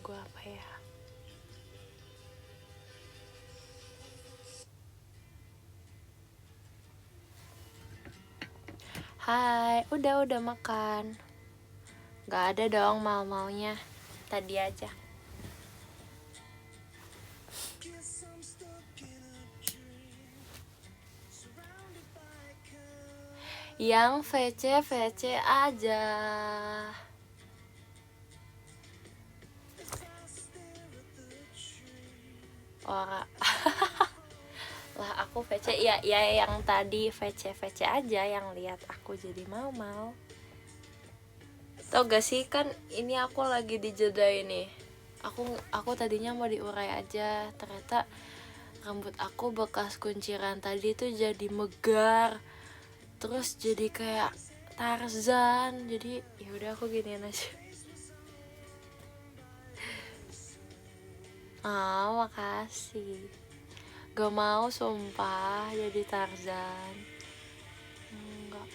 lagu apa ya? Hai, udah makan. Gak ada dong mau-maunya. Tadi aja. Yang VC aja. Ora. Lah aku VC ya yang tadi VC aja yang lihat aku jadi mau. Tau gak sih, kan ini aku lagi di jeda ini. Aku tadinya mau diurai aja, ternyata rambut aku bekas kunciran tadi tuh jadi megar. Terus jadi kayak Tarzan. Jadi ya udah aku giniin aja. Makasih. Gak mau sumpah jadi Tarzan. Enggak.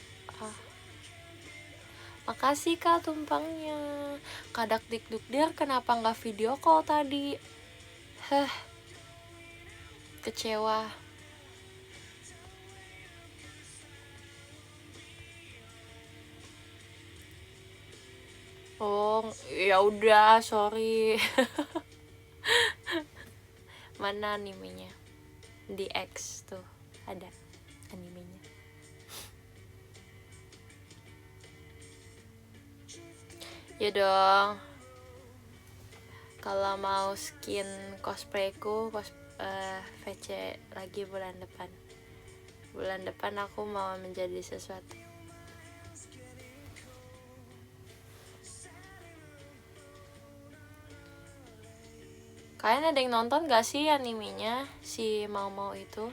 Makasih Kak tumpangnya. Kadak dikduk dir, kenapa nggak video call tadi? Kecewa. Oh, ya udah, sorry. Mana animenya? Di X tuh ada animenya. Ya dong. Kalau mau skin cosplayku VC lagi bulan depan. Bulan depan aku mau menjadi sesuatu. Kalian ada yang nonton gak sih animenya si mau itu?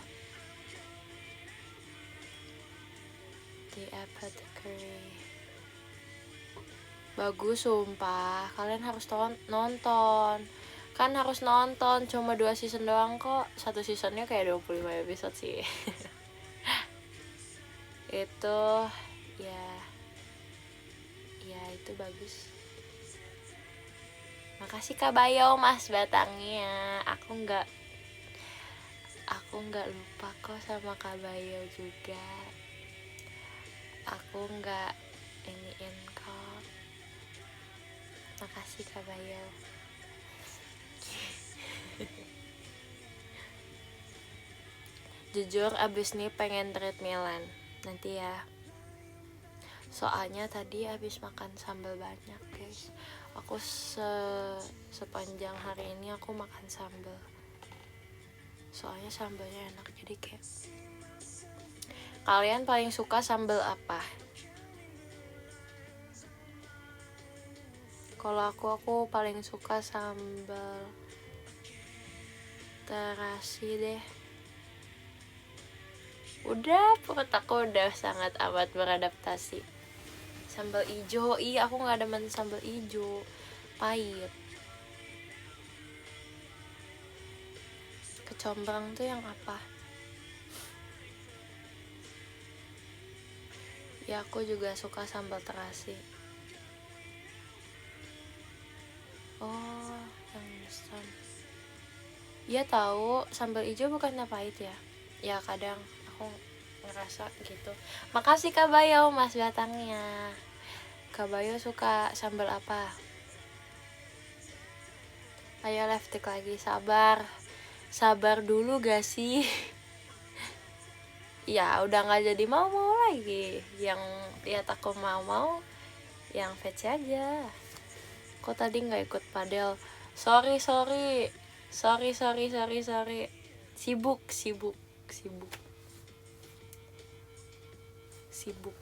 The Apothecary. Bagus sumpah, kalian harus nonton. Kan harus nonton, cuma 2 season doang kok. 1 seasonnya kayak 25 episode sih. Itu ya itu bagus. Makasih Kak Bayo mas batangnya. Aku nggak lupa kok sama Kak Bayo juga. Aku nggak iniin kok. Makasih Kak Bayo. Jujur abis nih pengen treadmillan nanti ya. Soalnya tadi abis makan sambal banyak guys. Aku sepanjang hari ini aku makan sambal. Soalnya sambalnya enak, jadi kayak. Kalian paling suka sambal apa? Kalau aku paling suka sambal terasi deh. Udah, perut aku udah sangat amat beradaptasi. Sambal ijo, aku nggak demen sambal ijo, pahit. Kecombrang tuh yang apa? Ya aku juga suka sambal terasi. Oh, yang instan. Iya tahu, sambal ijo bukannya pahit ya? Ya kadang aku ngerasa gitu. Makasih Kak Bayo mas batangnya. Kak Bayo suka sambal apa? Ayo live tik lagi, sabar dulu gak sih? Ya udah nggak jadi mau lagi. Yang lihat aku mau yang VC aja. Kok tadi nggak ikut padel? Sorry. Sibuk.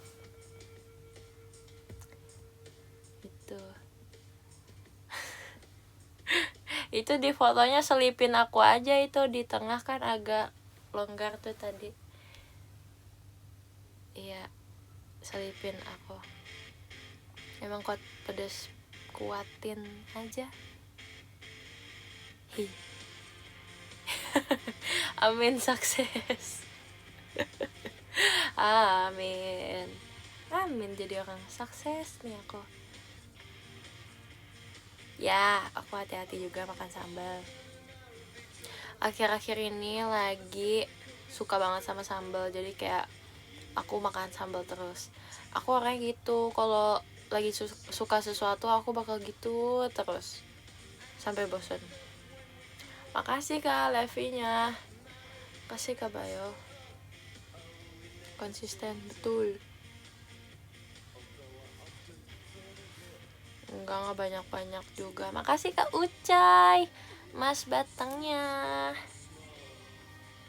Itu di fotonya selipin aku aja, itu di tengah kan agak longgar tuh tadi. Iya, selipin aku. Emang kuat pedes, kuatin aja. Amin sukses. Amin jadi orang sukses nih aku. Ya, aku hati-hati juga makan sambal. Akhir-akhir ini lagi suka banget sama sambal, jadi kayak aku makan sambal terus. Aku orangnya gitu, kalau lagi suka sesuatu aku bakal gitu terus sampai bosan. Makasih Kak Levinya. Makasih Kak Bayo. Konsisten betul. Enggak banyak-banyak juga. Makasih Kak Ucai, Mas Batangnya.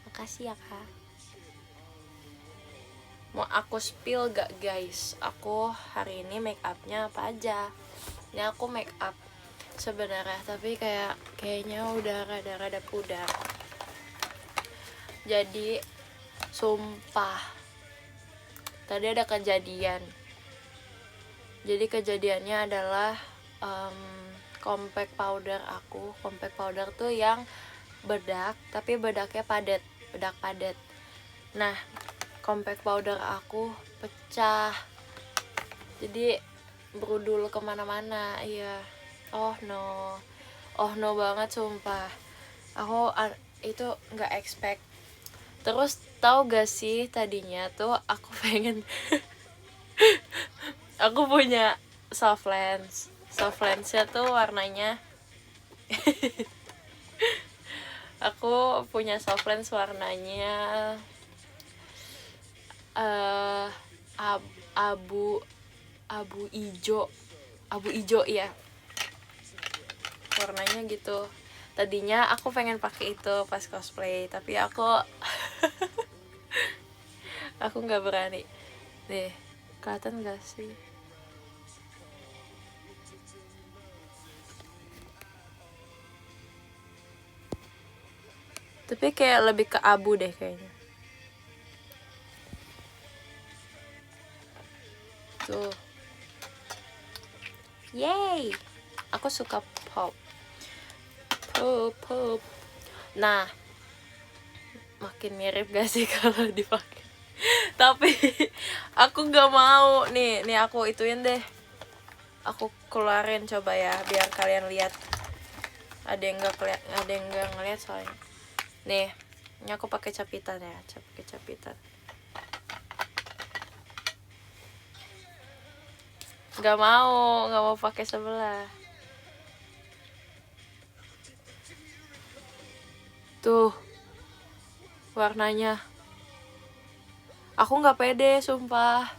Makasih ya Kak. Mau aku spill gak guys? Aku hari ini make upnya apa aja? Ini aku make up sebenarnya, tapi kayaknya udah rada-rada pudar. Jadi sumpah tadi ada kejadian. Jadi kejadiannya adalah compact powder aku. Compact powder tuh yang bedak, tapi bedaknya padat, bedak padat. Nah, compact powder aku pecah, jadi berudul kemana-mana. Iya, oh no banget sumpah. Aku itu nggak expect. Terus tahu gak sih, tadinya tuh aku pengen aku punya soft lensnya tuh warnanya aku punya soft lens warnanya abu ijo ya, warnanya gitu. Tadinya aku pengen pakai itu pas cosplay, tapi aku nggak berani deh. Kelihatan gak sih? Tapi kayak lebih ke abu deh kayaknya. Tuh. Yay! Aku suka pop. Nah, makin mirip gak sih kalau dipakai? Tapi aku gak mau. Nih aku ituin deh. Aku keluarin coba ya, biar kalian lihat. Ada yang gak ngeliat soalnya. Nih, ini aku pakai capitan ya, pakai capitan. Gak mau pakai sebelah. Tuh, warnanya. Aku nggak pede, sumpah.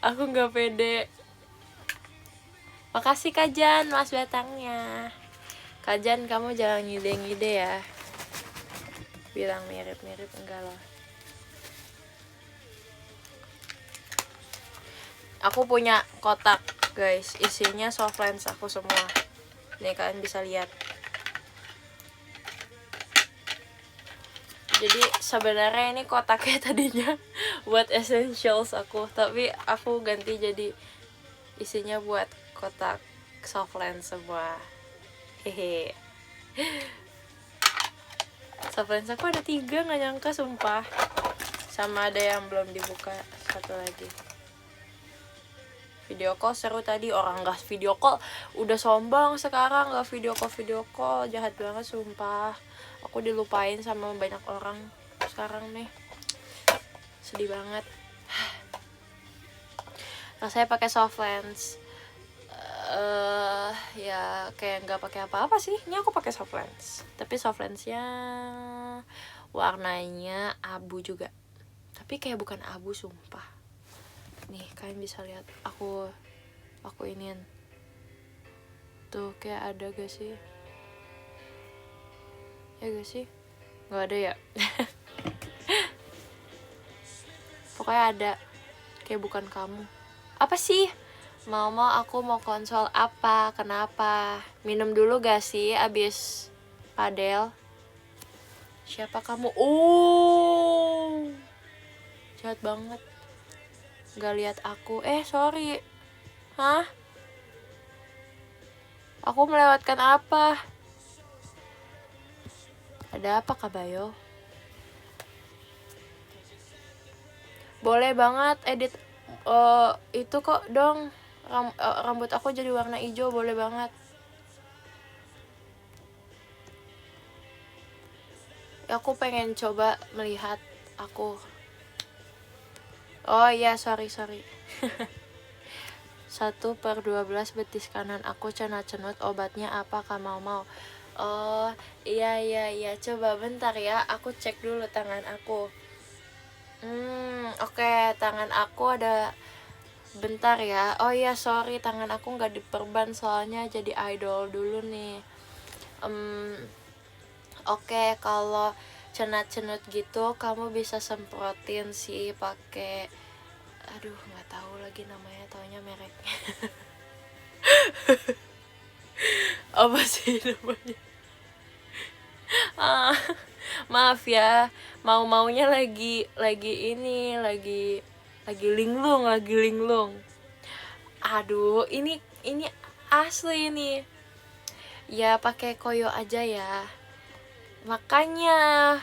Aku nggak pede. Makasih Kajan, Mas Batangnya. Kajan, kamu jangan ngide-ngide ya. Bilang mirip-mirip, enggak lah. Aku punya kotak, guys. Isinya soft lens aku semua. Nih, kalian bisa lihat. Jadi sebenarnya ini kotaknya tadinya buat essentials aku, tapi aku ganti jadi isinya buat kotak soft lens semua. Hehe. Soft lens aku ada 3, nggak nyangka sumpah. Sama ada yang belum dibuka, satu lagi. Video call seru tadi. Orang nggak video call udah sombong sekarang, nggak video call, jahat banget sumpah. Aku dilupain sama banyak orang sekarang nih, sedih banget. Nah, saya pakai soft lens. Ya kayak nggak pakai apa-apa sih. Ini aku pakai soft lens, tapi soft lensnya warnanya abu juga, tapi kayak bukan abu sumpah. Nih kalian bisa lihat aku iniin tuh, kayak ada gak sih? Ya gak sih? Nggak ada ya. Pokoknya ada, kayak bukan kamu. Apa sih? Aku mau konsol apa? Kenapa? Minum dulu gak sih abis padel? Siapa kamu? Oh, jahat banget. Gak lihat aku. Sorry. Hah? Aku melewatkan apa? Ada apa Kak Bayo? Boleh banget edit itu kok dong. rambut aku jadi warna hijau, boleh banget. Aku pengen coba melihat aku. Oh iya, sorry 1/12 betis kanan aku cenut-cenut, obatnya apa Kak mau? Oh iya, coba bentar ya, aku cek dulu tangan aku. Oke, tangan aku ada, bentar ya. Oh iya, sorry, tangan aku nggak diperban soalnya jadi idol dulu nih. Oke, kalau cenut-cenut gitu kamu bisa semprotin sih pakai, aduh nggak tahu lagi namanya, taunya mereknya. Apa sih namanya? Ah, maaf ya, maunya lagi ini, lagi linglung. Aduh, ini asli ini. Ya pakai koyo aja ya. Makanya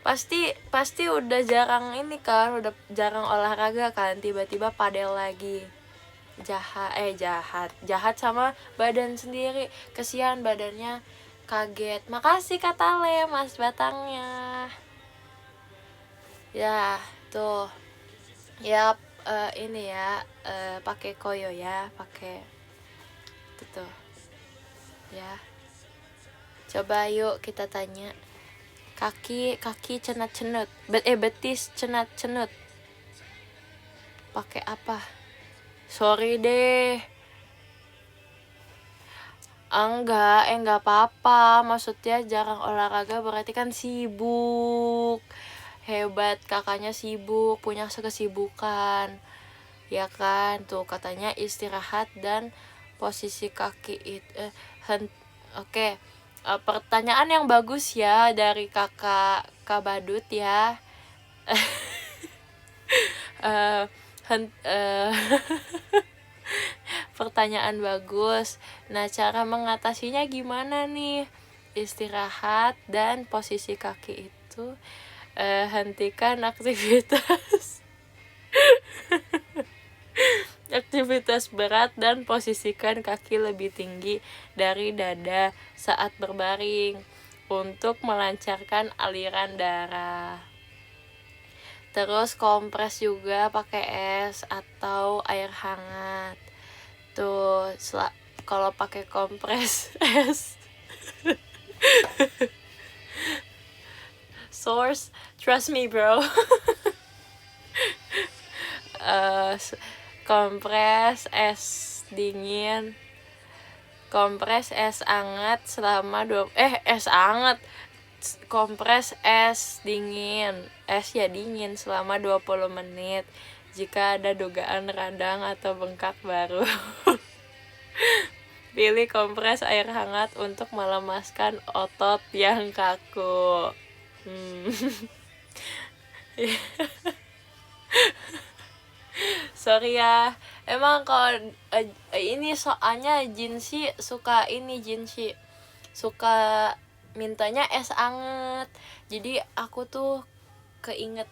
pasti udah jarang ini kan, udah jarang olahraga kan, tiba-tiba padel lagi. Jahat sama badan sendiri, kesian badannya, kaget. Makasih kata Le, Mas batangnya. Ya tuh ya, ini ya, pakai koyo ya, pakai tuh ya. Coba yuk kita tanya. Kaki cenut-cenut, betis cenut-cenut, pakai apa? Sorry deh. Enggak apa-apa. Maksudnya jarang olahraga berarti kan sibuk. Hebat, kakaknya sibuk, punya kesibukan. Ya kan? Tuh katanya istirahat dan posisi kaki itu oke. Pertanyaan yang bagus ya dari kakak Badut ya. Pertanyaan bagus. Nah, cara mengatasinya gimana nih? Istirahat dan posisi kaki itu, hentikan aktivitas berat dan posisikan kaki lebih tinggi dari dada saat berbaring untuk melancarkan aliran darah. Terus kompres juga pakai es atau air hangat. Tuh, kalau pakai kompres es. Source, trust me bro. Kompres es dingin, kompres es hangat selama kompres es dingin, es ya dingin selama 20 menit jika ada dugaan radang atau bengkak baru. Pilih kompres air hangat untuk melemaskan otot yang kaku. Sorry ya, emang kalau ini soalnya Jinshi suka mintanya es anget, jadi aku tuh keinget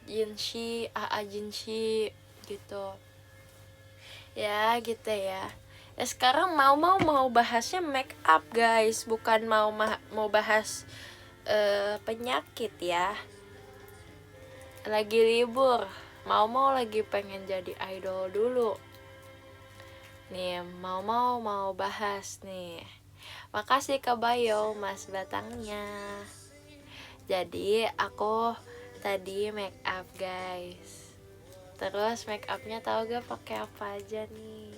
Jinshi, Jinshi gitu ya, gitu ya. Sekarang mau bahasnya make up guys, bukan mau bahas penyakit ya. Lagi libur, mau lagi pengen jadi idol dulu nih, mau bahas nih. Makasih Kak Bayo, Mas batangnya. Jadi aku tadi make up guys. Terus make upnya tahu gak pakai apa aja nih?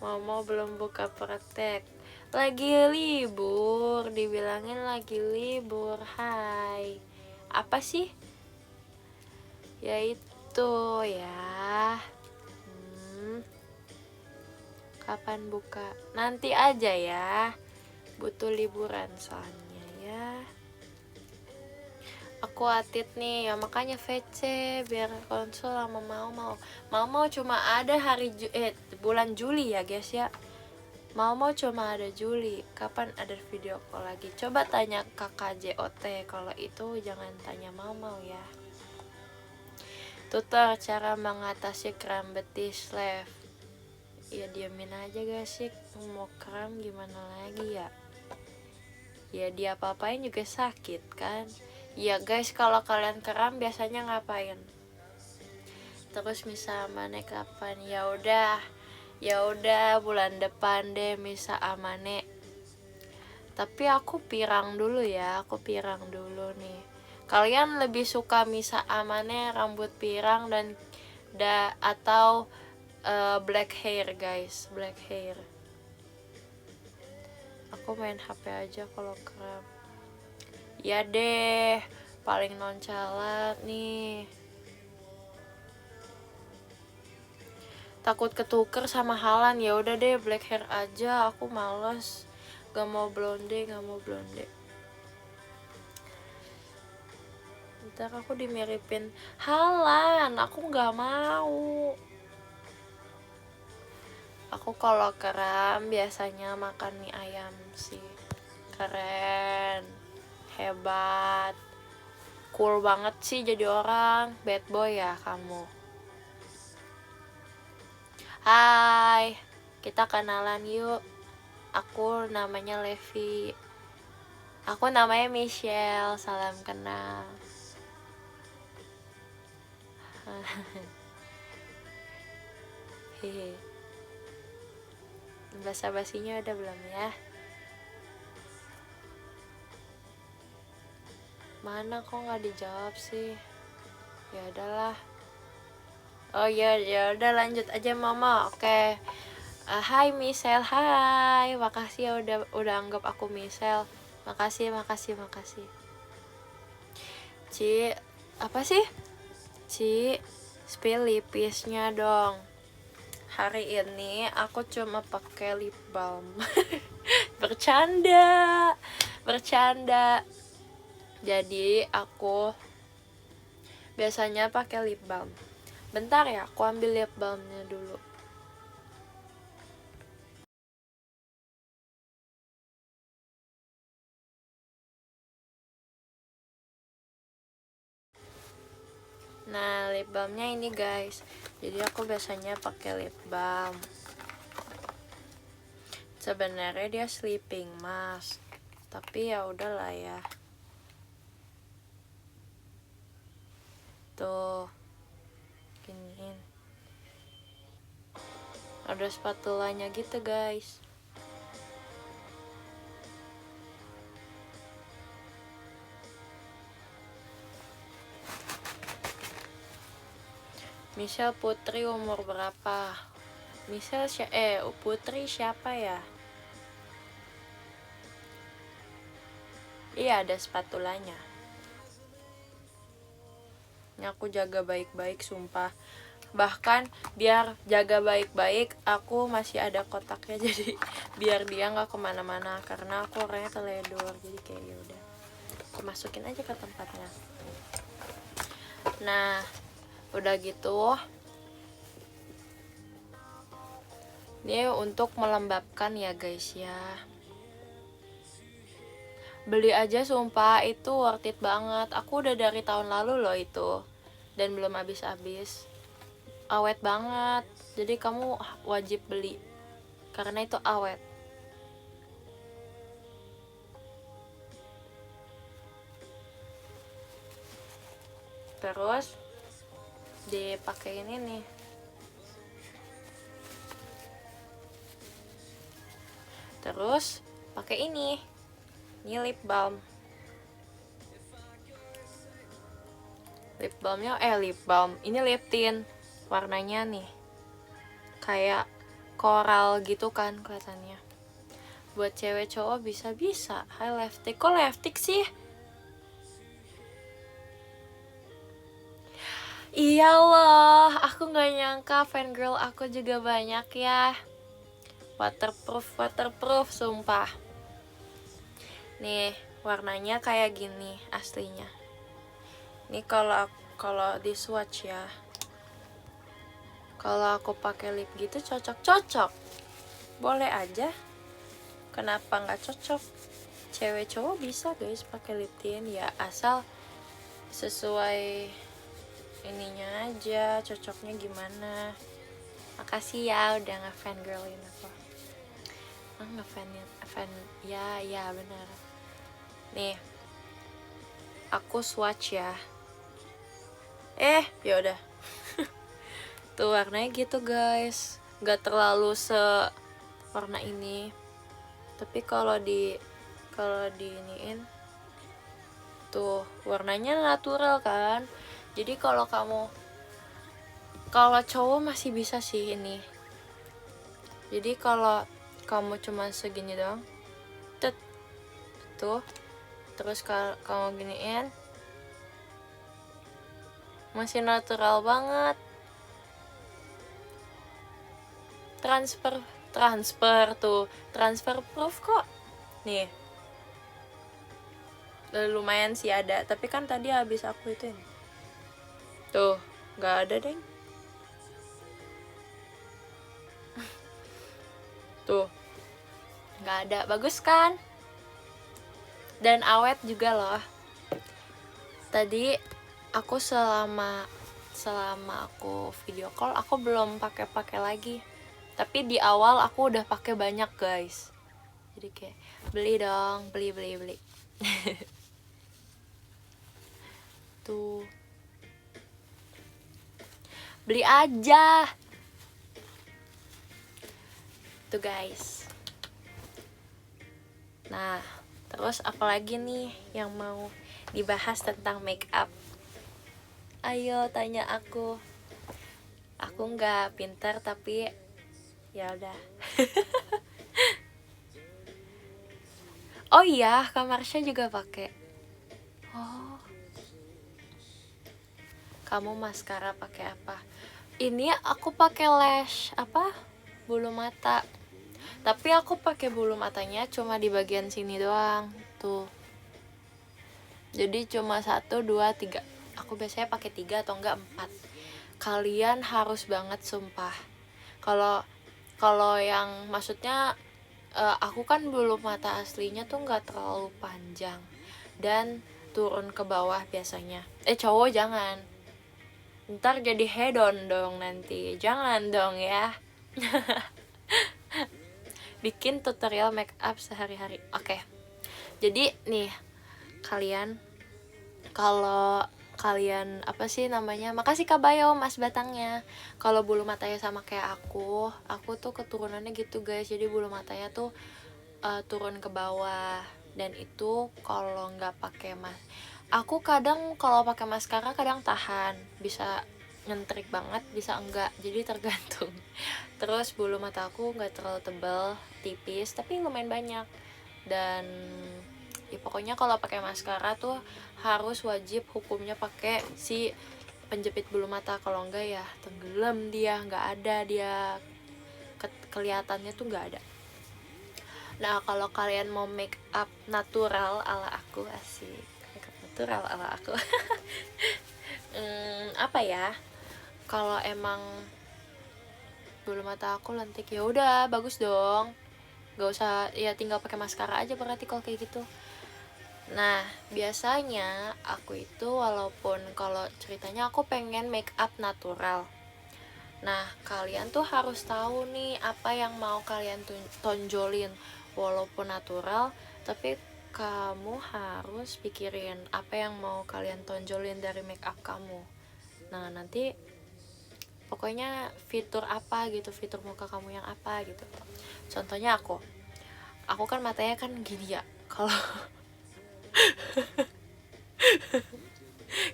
Mau belum buka praktek, lagi libur, dibilangin lagi libur. Hai, apa sih? Yaitu ya, kapan buka? Nanti aja ya, butuh liburan soalnya ya. Aku atit nih ya, makanya VC biar konsul sama mau cuma ada bulan Juli ya guys ya. Mau cuma ada Juli. Kapan ada video call lagi? Coba tanya kakak JOT, kalau itu jangan tanya mau ya. Tutor cara mengatasi kram betis left. Ya diamin aja guys sih, mau kram gimana lagi ya. Ya dia apa-apain juga sakit kan. Ya guys, kalau kalian kram biasanya ngapain? Terus misa amane kapan? Ya udah bulan depan deh misa amane. Tapi aku pirang dulu nih. Kalian lebih suka misa amane rambut pirang dan atau black hair guys, black hair. Aku main HP aja kalau kram. Ya deh, paling nonchalant nih. Takut ketuker sama Halan, ya udah deh black hair aja, aku males. Gak mau blonde. Ntar aku dimiripin Halan, aku gak mau. Aku kalau kram biasanya makan mie ayam sih. Keren, hebat, cool banget sih jadi orang. Bad boy ya kamu. Hai, kita kenalan yuk. Aku namanya Levi. Aku namanya Michelle, salam kenal. Hehe. Basa-basinya udah belum ya? Mana kok nggak dijawab sih? Ya udahlah. Oh ya udah lanjut aja mama. Oke. Hai Michelle, hai. Makasih ya udah anggap aku Michelle. Makasih. Ci, apa sih? Ci, spill lipisnya dong. Hari ini aku cuma pakai lip balm. Bercanda. Jadi aku biasanya pakai lip balm. Bentar ya, aku ambil lip balmnya dulu. Nah, lip balmnya ini guys. Jadi aku biasanya pakai lip balm. Sebenarnya dia sleeping mask, tapi ya udahlah ya. Tuh, giniin. Ada spatulanya gitu guys. Michelle Putri umur berapa? Michelle Putri siapa ya? Iya, ada spatulanya. Ini aku jaga baik-baik sumpah. Bahkan biar jaga baik-baik aku masih ada kotaknya, jadi biar dia nggak kemana-mana karena aku orangnya teledor, jadi kayak yaudah aku masukin aja ke tempatnya. Nah udah gitu, ini untuk melembabkan ya guys ya. Beli aja sumpah, itu worth it banget. Aku udah dari tahun lalu loh itu, dan belum habis-habis. Awet banget, jadi kamu wajib beli karena itu awet. Terus dipakein ini. Terus pakai ini lip balm. Ini lip tint. Warnanya nih kayak koral gitu kan kelihatannya. Buat cewek cowok bisa. Hai lipstick, kok lipstick sih? Iya loh, aku nggak nyangka fangirl aku juga banyak ya. Waterproof sumpah. Nih warnanya kayak gini aslinya. Nih kalau di swatch ya. Kalau aku pakai lip gitu cocok. Boleh aja. Kenapa nggak cocok? Cewek cowok bisa guys pakai lip tint ya, asal sesuai ininya aja, cocoknya gimana. Makasih ya udah nge-fan girlin aku. Fan ya benar. Nih, aku swatch ya. Ya udah. Tuh warnanya gitu guys, nggak terlalu warna ini, tapi kalau diiniin tuh warnanya natural kan. Jadi kalau cowok masih bisa sih ini. Jadi kalau kamu cuma segini doang, tuh, terus kalau kamu giniin, masih natural banget. Transfer tuh, transfer proof kok. Nih, lumayan sih ada, tapi kan tadi habis aku itu ini. Tuh, nggak ada deh. Tuh, nggak ada, bagus kan? Dan awet juga loh. Tadi aku selama aku video call aku belum pakai lagi, tapi di awal aku udah pakai banyak guys. Jadi kayak beli dong, beli. Tuh, beli aja tuh guys. Nah, terus apalagi nih yang mau dibahas tentang make up? Ayo tanya aku nggak pintar tapi ya udah. Oh iya, Kak Marsha juga pakai. Oh, kamu maskara pakai apa? Ini aku pakai lash bulu mata, tapi aku pakai bulu matanya cuma di bagian sini doang tuh. Jadi cuma 1, 2, 3. Aku biasanya pakai 3 atau enggak 4. Kalian harus banget sumpah. Kalau yang maksudnya aku kan bulu mata aslinya tuh nggak terlalu panjang dan turun ke bawah biasanya. Cowok jangan, ntar jadi head on dong nanti, jangan dong ya. Bikin tutorial make up sehari-hari. Oke. Jadi nih, kalian kalau kalian makasih Kak Bayo Mas Batangnya. Kalau bulu matanya sama kayak aku tuh keturunannya gitu guys. Jadi bulu matanya tuh turun ke bawah, dan itu kalau nggak pakai aku kadang kalau pakai maskara kadang tahan, bisa nyentrik banget, bisa enggak, jadi tergantung. Terus bulu mata aku nggak terlalu tebal, tipis, tapi lumayan banyak. Dan ya pokoknya kalau pakai maskara tuh harus wajib hukumnya pakai si penjepit bulu mata, kalau enggak ya tenggelam dia, nggak ada dia kelihatannya tuh nggak ada. Nah kalau kalian mau make up natural ala aku, asik, make up natural ala aku. Kalau emang bulu mata aku lentik ya udah bagus dong, nggak usah ya, tinggal pakai maskara aja berarti kalau kayak gitu. Nah biasanya aku itu walaupun kalau ceritanya aku pengen make up natural, nah kalian tuh harus tahu nih apa yang mau kalian tonjolin. Walaupun natural, tapi kamu harus pikirin apa yang mau kalian tonjolin dari make up kamu. Nah nanti pokoknya fitur apa gitu, fitur muka kamu yang apa gitu. Contohnya aku kan matanya kan gini ya, kalau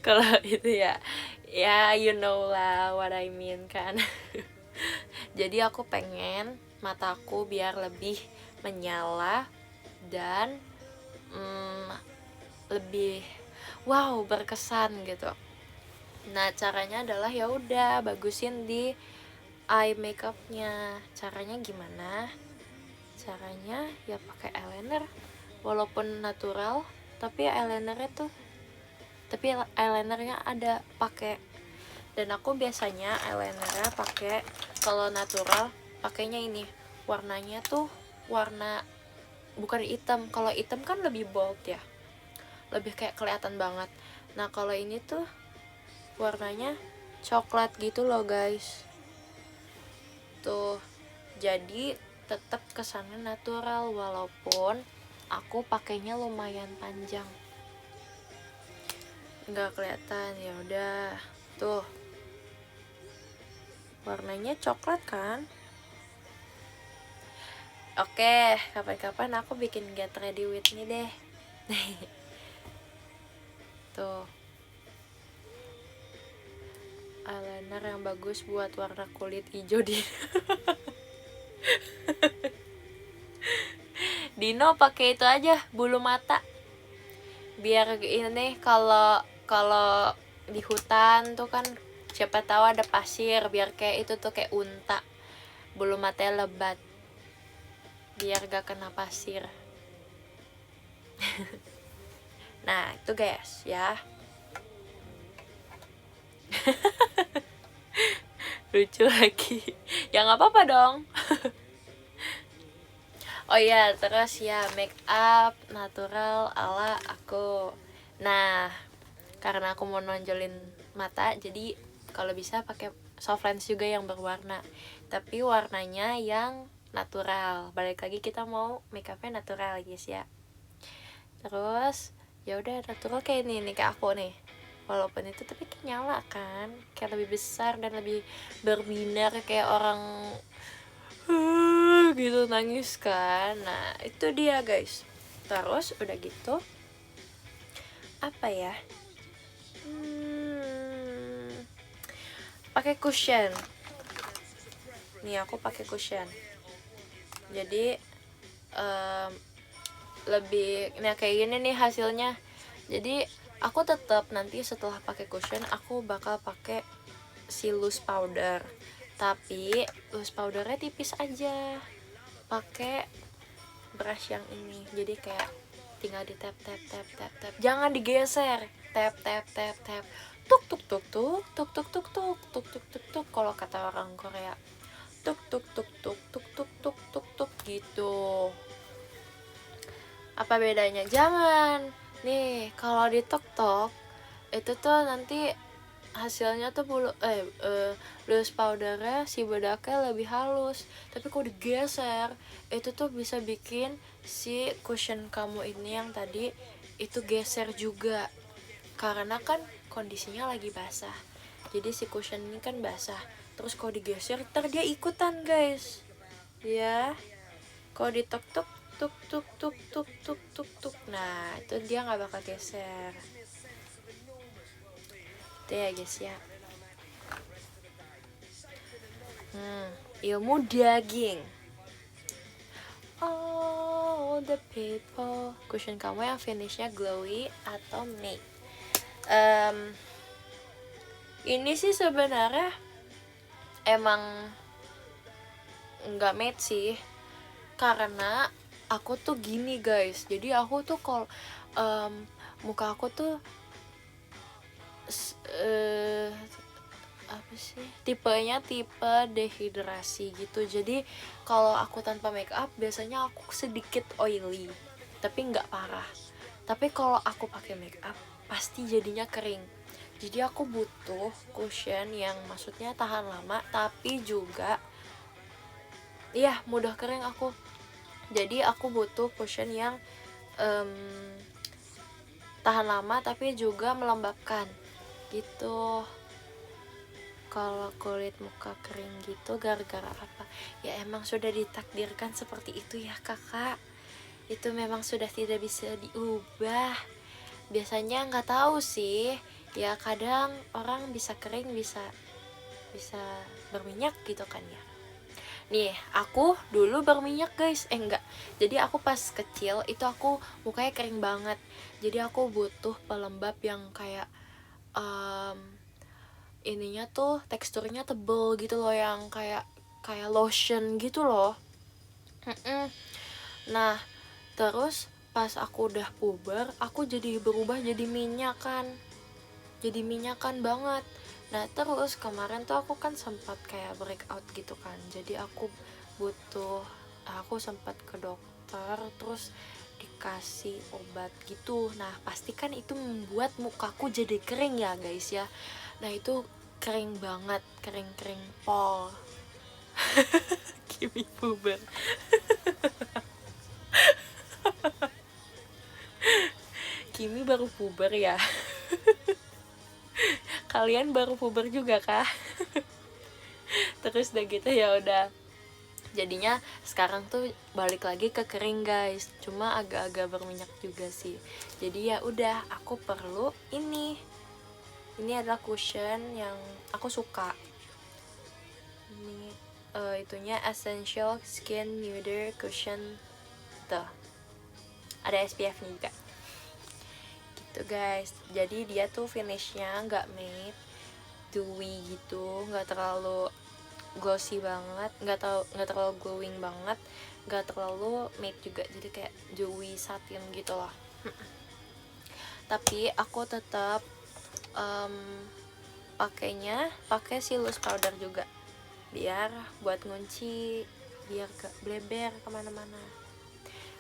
kalau itu ya you know lah what I mean kan. Jadi aku pengen mataku biar lebih menyala dan lebih wow berkesan gitu. Nah caranya adalah ya udah bagusin di eye makeupnya. Caranya gimana? Caranya ya pakai eyeliner, walaupun natural tapi eyelinernya ada pakai. Dan aku biasanya eyelinernya pakai, kalau natural pakainya ini warnanya tuh warna bukan hitam. Kalau hitam kan lebih bold ya, lebih kayak kelihatan banget. Nah kalau ini tuh warnanya coklat gitu loh guys. Tuh, jadi tetap kesannya natural walaupun aku pakainya lumayan panjang. Nggak kelihatan, ya udah. Tuh. Warnanya coklat kan? Oke, kapan-kapan aku bikin get ready with me deh. Tuh. Eyeliner yang bagus buat warna kulit hijau di Dino pakai itu aja, bulu mata. Biar ini kalau di hutan tuh kan siapa tahu ada pasir, biar kayak itu tuh kayak unta. Bulu matanya lebat. Biar gak kena pasir. Nah, itu guys ya. Lucu lagi. Ya nggak apa-apa dong. Oh iya, terus ya make up natural ala aku. Nah, karena aku mau nonjolin mata, jadi kalau bisa pakai soft lens juga yang berwarna. Tapi warnanya yang natural. Balik lagi kita mau make upnya natural guys ya. Terus ya udah natural kayak ini nih, kayak aku nih. Walaupun itu tapi kayak nyala kan, kayak lebih besar dan lebih berbinar kayak orang gitu nangis kan. Nah itu dia guys. Terus udah gitu apa ya, pakai cushion nih, aku pakai cushion jadi lebih nah kayak gini nih hasilnya. Jadi aku tetap nanti setelah pakai cushion aku bakal pakai si loose powder, tapi loose powdernya tipis aja, pakai brush yang ini. Jadi kayak tinggal di tap tap tap tap tap, jangan digeser, tap tap tap tap, tuk tuk tuk tuk tuk tuk tuk tuk tuk tuk tuk tuk kalau kata orang Korea, tuk tuk tuk tuk tuk tuk tuk tuk tuk gitu. Apa bedanya? Jangan nih, kalau di tok tok itu tuh nanti hasilnya tuh loose powdernya si bedaknya lebih halus, tapi kalau digeser itu tuh bisa bikin si cushion kamu ini yang tadi itu geser juga, karena kan kondisinya lagi basah. Jadi si cushion ini kan basah, terus kalau digeser ntar dia ikutan guys ya. Kalau ditok tok tuk tuk tuk tuk tuk tuk tuk, nah itu dia nggak bakal geser. Itu ya guys ya. Ilmu daging. Oh the people. Cushion kamu yang finishnya glowy atau matte? Ini sih sebenarnya emang nggak matte sih, karena aku tuh gini guys. Jadi aku tuh kalau muka aku tuh apa sih tipenya, tipe dehidrasi gitu. Jadi kalau aku tanpa make up biasanya aku sedikit oily tapi nggak parah. Tapi kalau aku pakai make up pasti jadinya kering. Jadi aku butuh cushion yang maksudnya tahan lama tapi juga iya mudah kering aku. Jadi aku butuh cushion yang tahan lama tapi juga melembabkan gitu. Kalau kulit muka kering gitu gara-gara apa? Ya emang sudah ditakdirkan seperti itu ya kakak. Itu memang sudah tidak bisa diubah. Biasanya nggak tahu sih. Ya kadang orang bisa kering, bisa berminyak gitu kan ya. Nih aku dulu berminyak guys. Enggak. Jadi aku pas kecil itu aku mukanya kering banget. Jadi aku butuh pelembab yang kayak ininya tuh teksturnya tebel gitu loh, yang kayak lotion gitu loh. Nah terus pas aku udah puber aku jadi berubah jadi minyakan banget. Nah terus kemarin tuh aku kan sempat kayak breakout gitu kan, jadi aku sempat ke dokter, terus dikasih obat gitu. Nah pastikan itu membuat mukaku jadi kering ya guys ya. Nah itu kering banget, kering pol. Kimi puber. Kimi baru puber ya. Kalian baru puber juga kah? Terus udah gitu ya udah, jadinya sekarang tuh balik lagi ke kering guys, cuma agak-agak berminyak juga sih. Jadi ya udah, aku perlu ini adalah cushion yang aku suka. Ini itunya Essential Skin Nude Cushion tuh, ada SPF-nya juga gitu guys. Jadi dia tuh finishnya nggak matte, dewy gitu, nggak terlalu glossy banget, nggak terlalu glowing banget, nggak terlalu matte juga, jadi kayak dewy satin gitu loh. Tapi aku tetap pakai si loose powder juga, biar buat ngunci, biar gak bleber kemana-mana.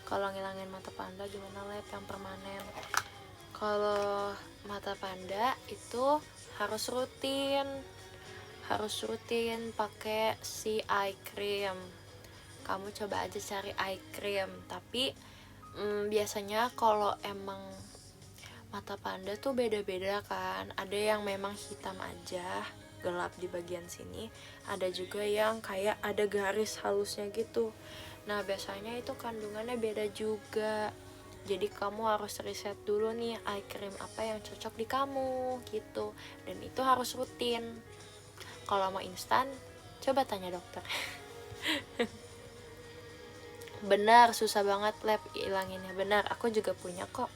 Kalau ngilangin mata panda gimana lab yang permanen? Kalau mata panda itu harus rutin pakai si eye cream. Kamu coba aja cari eye cream. Tapi biasanya kalau emang mata panda tuh beda-beda kan. Ada yang memang hitam aja, gelap di bagian sini. Ada juga yang kayak ada garis halusnya gitu. Nah biasanya itu kandungannya beda juga. Jadi kamu harus riset dulu nih eye cream apa yang cocok di kamu gitu. Dan itu harus rutin. Kalau mau instan, coba tanya dokter. Benar, susah banget lab ilanginnya. Benar, aku juga punya kok.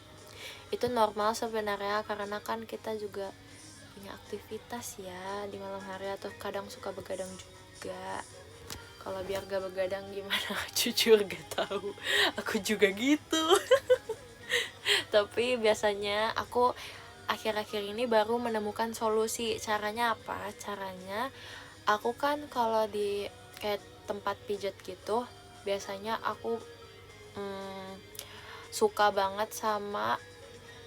Itu normal sebenarnya, karena kan kita juga punya aktivitas ya di malam hari, atau kadang suka begadang juga. Kalau biar gak begadang gimana? Jujur gak tahu. Aku juga gitu. Tapi biasanya aku akhir-akhir ini baru menemukan solusi. Caranya apa? Caranya aku kan kalau di kayak tempat pijat gitu, biasanya aku suka banget sama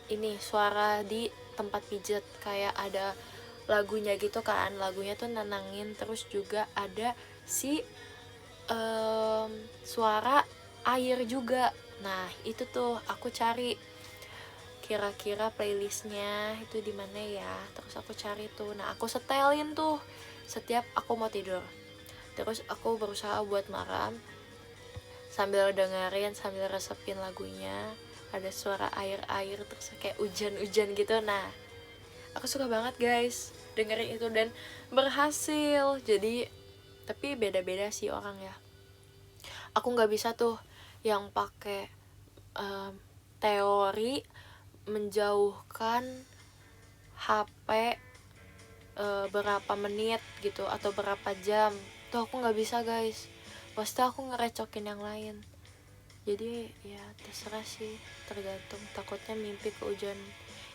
ini suara di tempat pijat, kayak ada lagunya gitu kan, lagunya tuh nenangin. Terus juga ada si suara air juga. Nah itu tuh aku cari kira-kira playlistnya itu di mana ya, terus aku cari tuh. Nah aku setelin tuh setiap aku mau tidur. Terus aku berusaha buat malam sambil dengerin, sambil resepin lagunya. Ada suara air-air, terus kayak hujan-hujan gitu. Nah aku suka banget guys dengerin itu dan berhasil. Jadi tapi beda-beda sih orang ya. Aku nggak bisa tuh yang pakai teori menjauhkan HP berapa menit gitu atau berapa jam. Tuh aku nggak bisa guys. Pasti aku ngerecokin yang lain. Jadi ya terserah sih, tergantung. Takutnya mimpi kehujan.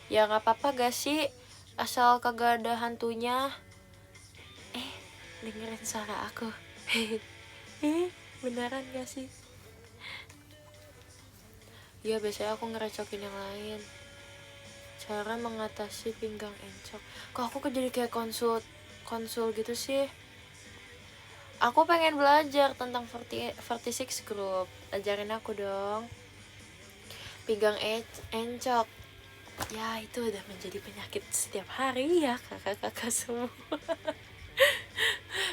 Ya nggak apa-apa gak sih, asal kagak ada hantunya. Dengerin suara aku. Beneran gak sih? Ya biasanya aku ngerecokin yang lain. Cara mengatasi pinggang encok. Kok aku jadi kayak konsul gitu sih? Aku pengen belajar tentang 46 Group. Ajarin aku dong. Pinggang encok. Ya itu udah menjadi penyakit setiap hari ya kakak-kakak semua.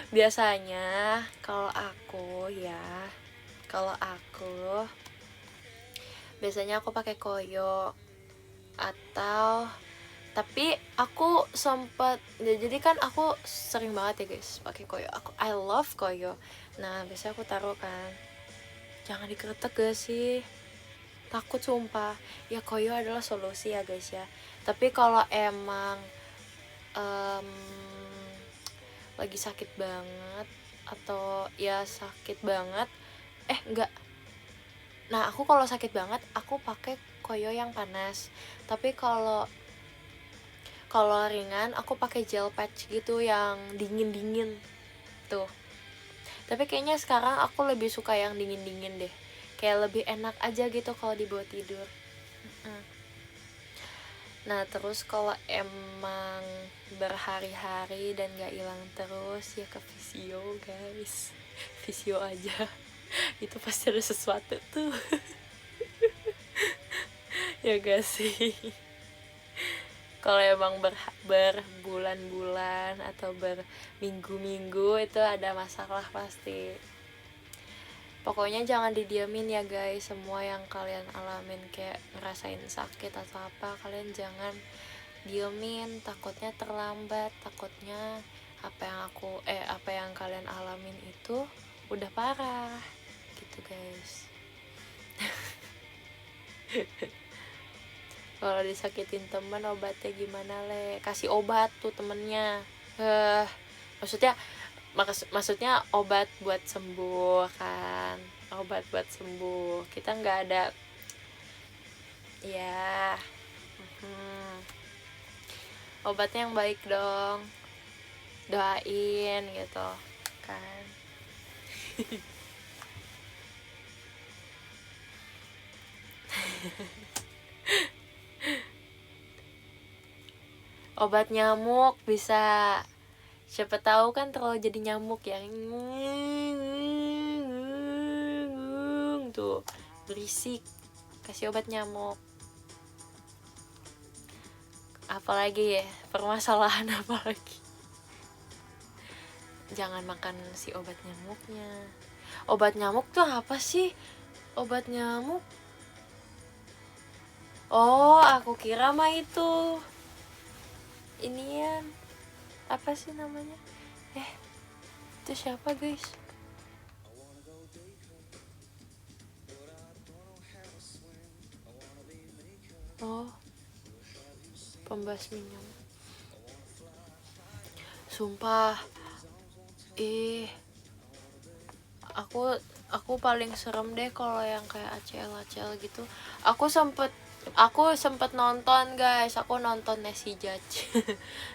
Biasanya kalau aku biasanya aku pakai koyo, atau tapi aku sempet ya, jadi kan aku sering banget ya guys pakai koyo. I love koyo. Nah biasanya aku taruh kan, jangan dikeretek gak sih, takut sumpah. Ya koyo adalah solusi ya guys ya. Tapi kalau emang lagi sakit banget, atau ya sakit banget enggak, nah aku kalau sakit banget aku pakai koyo yang panas. Tapi kalau ringan aku pakai gel patch gitu yang dingin tuh. Tapi kayaknya sekarang aku lebih suka yang dingin deh, kayak lebih enak aja gitu kalau dibawa tidur. Nah terus kalau emang berhari-hari dan gak hilang terus ya ke visio guys, visio aja. Itu pasti ada sesuatu tuh. Ya gak sih? Kalau emang berbulan-bulan atau berminggu-minggu itu ada masalah pasti. Pokoknya jangan didiamin ya guys, semua yang kalian alamin kayak ngerasain sakit atau apa, kalian jangan diemin, takutnya terlambat, takutnya apa yang kalian alamin itu udah parah gitu guys. Kalau disakitin temen obatnya gimana le? Kasih obat tuh temennya. Maksudnya obat buat sembuh kan, obat buat sembuh. Kita nggak ada ya. Obatnya yang baik dong, doain gitu kan. Obat nyamuk bisa, siapa tahu kan terlalu jadi nyamuk yang tuh berisik, kasih obat nyamuk. Apalagi ya permasalahan apalagi, jangan makan si obat nyamuknya. Obat nyamuk tuh apa sih? Obat nyamuk, oh aku kira mah itu inian, apa sih namanya, itu siapa guys? Oh, pembasmi nyamuk. Sumpah, aku paling serem deh kalau yang kayak ACL gitu. Aku sempet nonton guys, aku nonton Nancy Judge.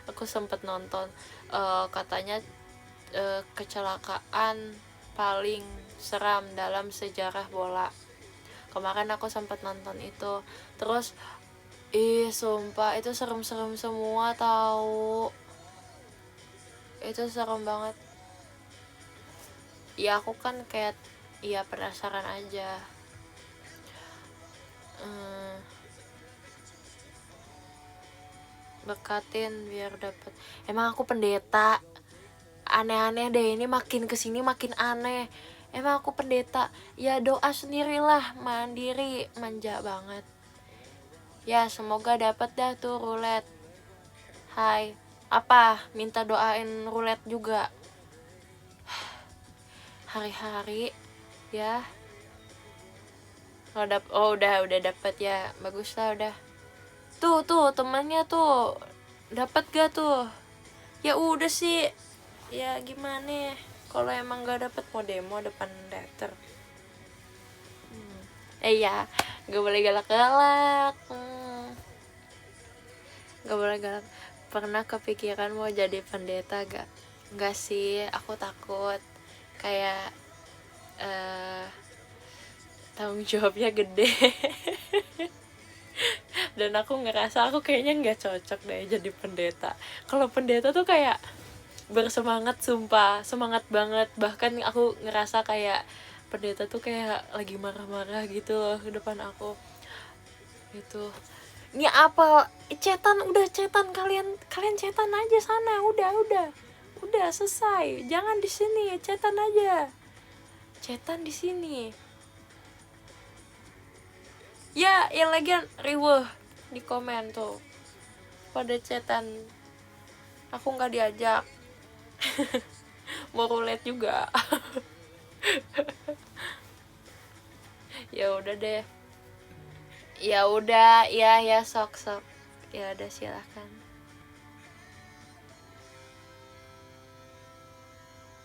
Aku sempet nonton, katanya kecelakaan paling seram dalam sejarah bola. Kemarin aku sempet nonton itu, terus sumpah itu serem-serem semua tahu. Itu serem banget. Ya aku kan kayak ya penasaran aja. Bekatin biar dapet. Emang aku pendeta, aneh-aneh deh ini, makin kesini makin aneh. Emang aku pendeta, ya doa sendirilah, mandiri, manja banget. Ya semoga dapet dah tuh rulet. Hai, apa minta doain rulet juga hari-hari ya. Udah dapet ya, bagus lah udah. Tuh temannya tuh dapat gak tuh? Ya udah sih, ya gimana? Kalau emang gak dapet mau demo depan dokter. Ya, gak boleh galak-galak. Gak boleh galak. Pernah kepikiran mau jadi pendeta gak? Gak sih, aku takut. Kayak tanggung jawabnya gede. Dan aku ngerasa aku kayaknya nggak cocok deh jadi pendeta. Kalau pendeta tuh kayak bersemangat, sumpah semangat banget. Bahkan aku ngerasa kayak pendeta tuh kayak lagi marah-marah gitu loh di depan aku. Itu ini apa cetan, udah cetan, kalian cetan aja sana, udah selesai, jangan di sini, cetan aja, cetan di sini. Ya yang lagi riweh di komen tuh pada cetan, aku nggak diajak. Mau rulet juga. Ya udah deh, ya udah, ya sok ya udah silahkan.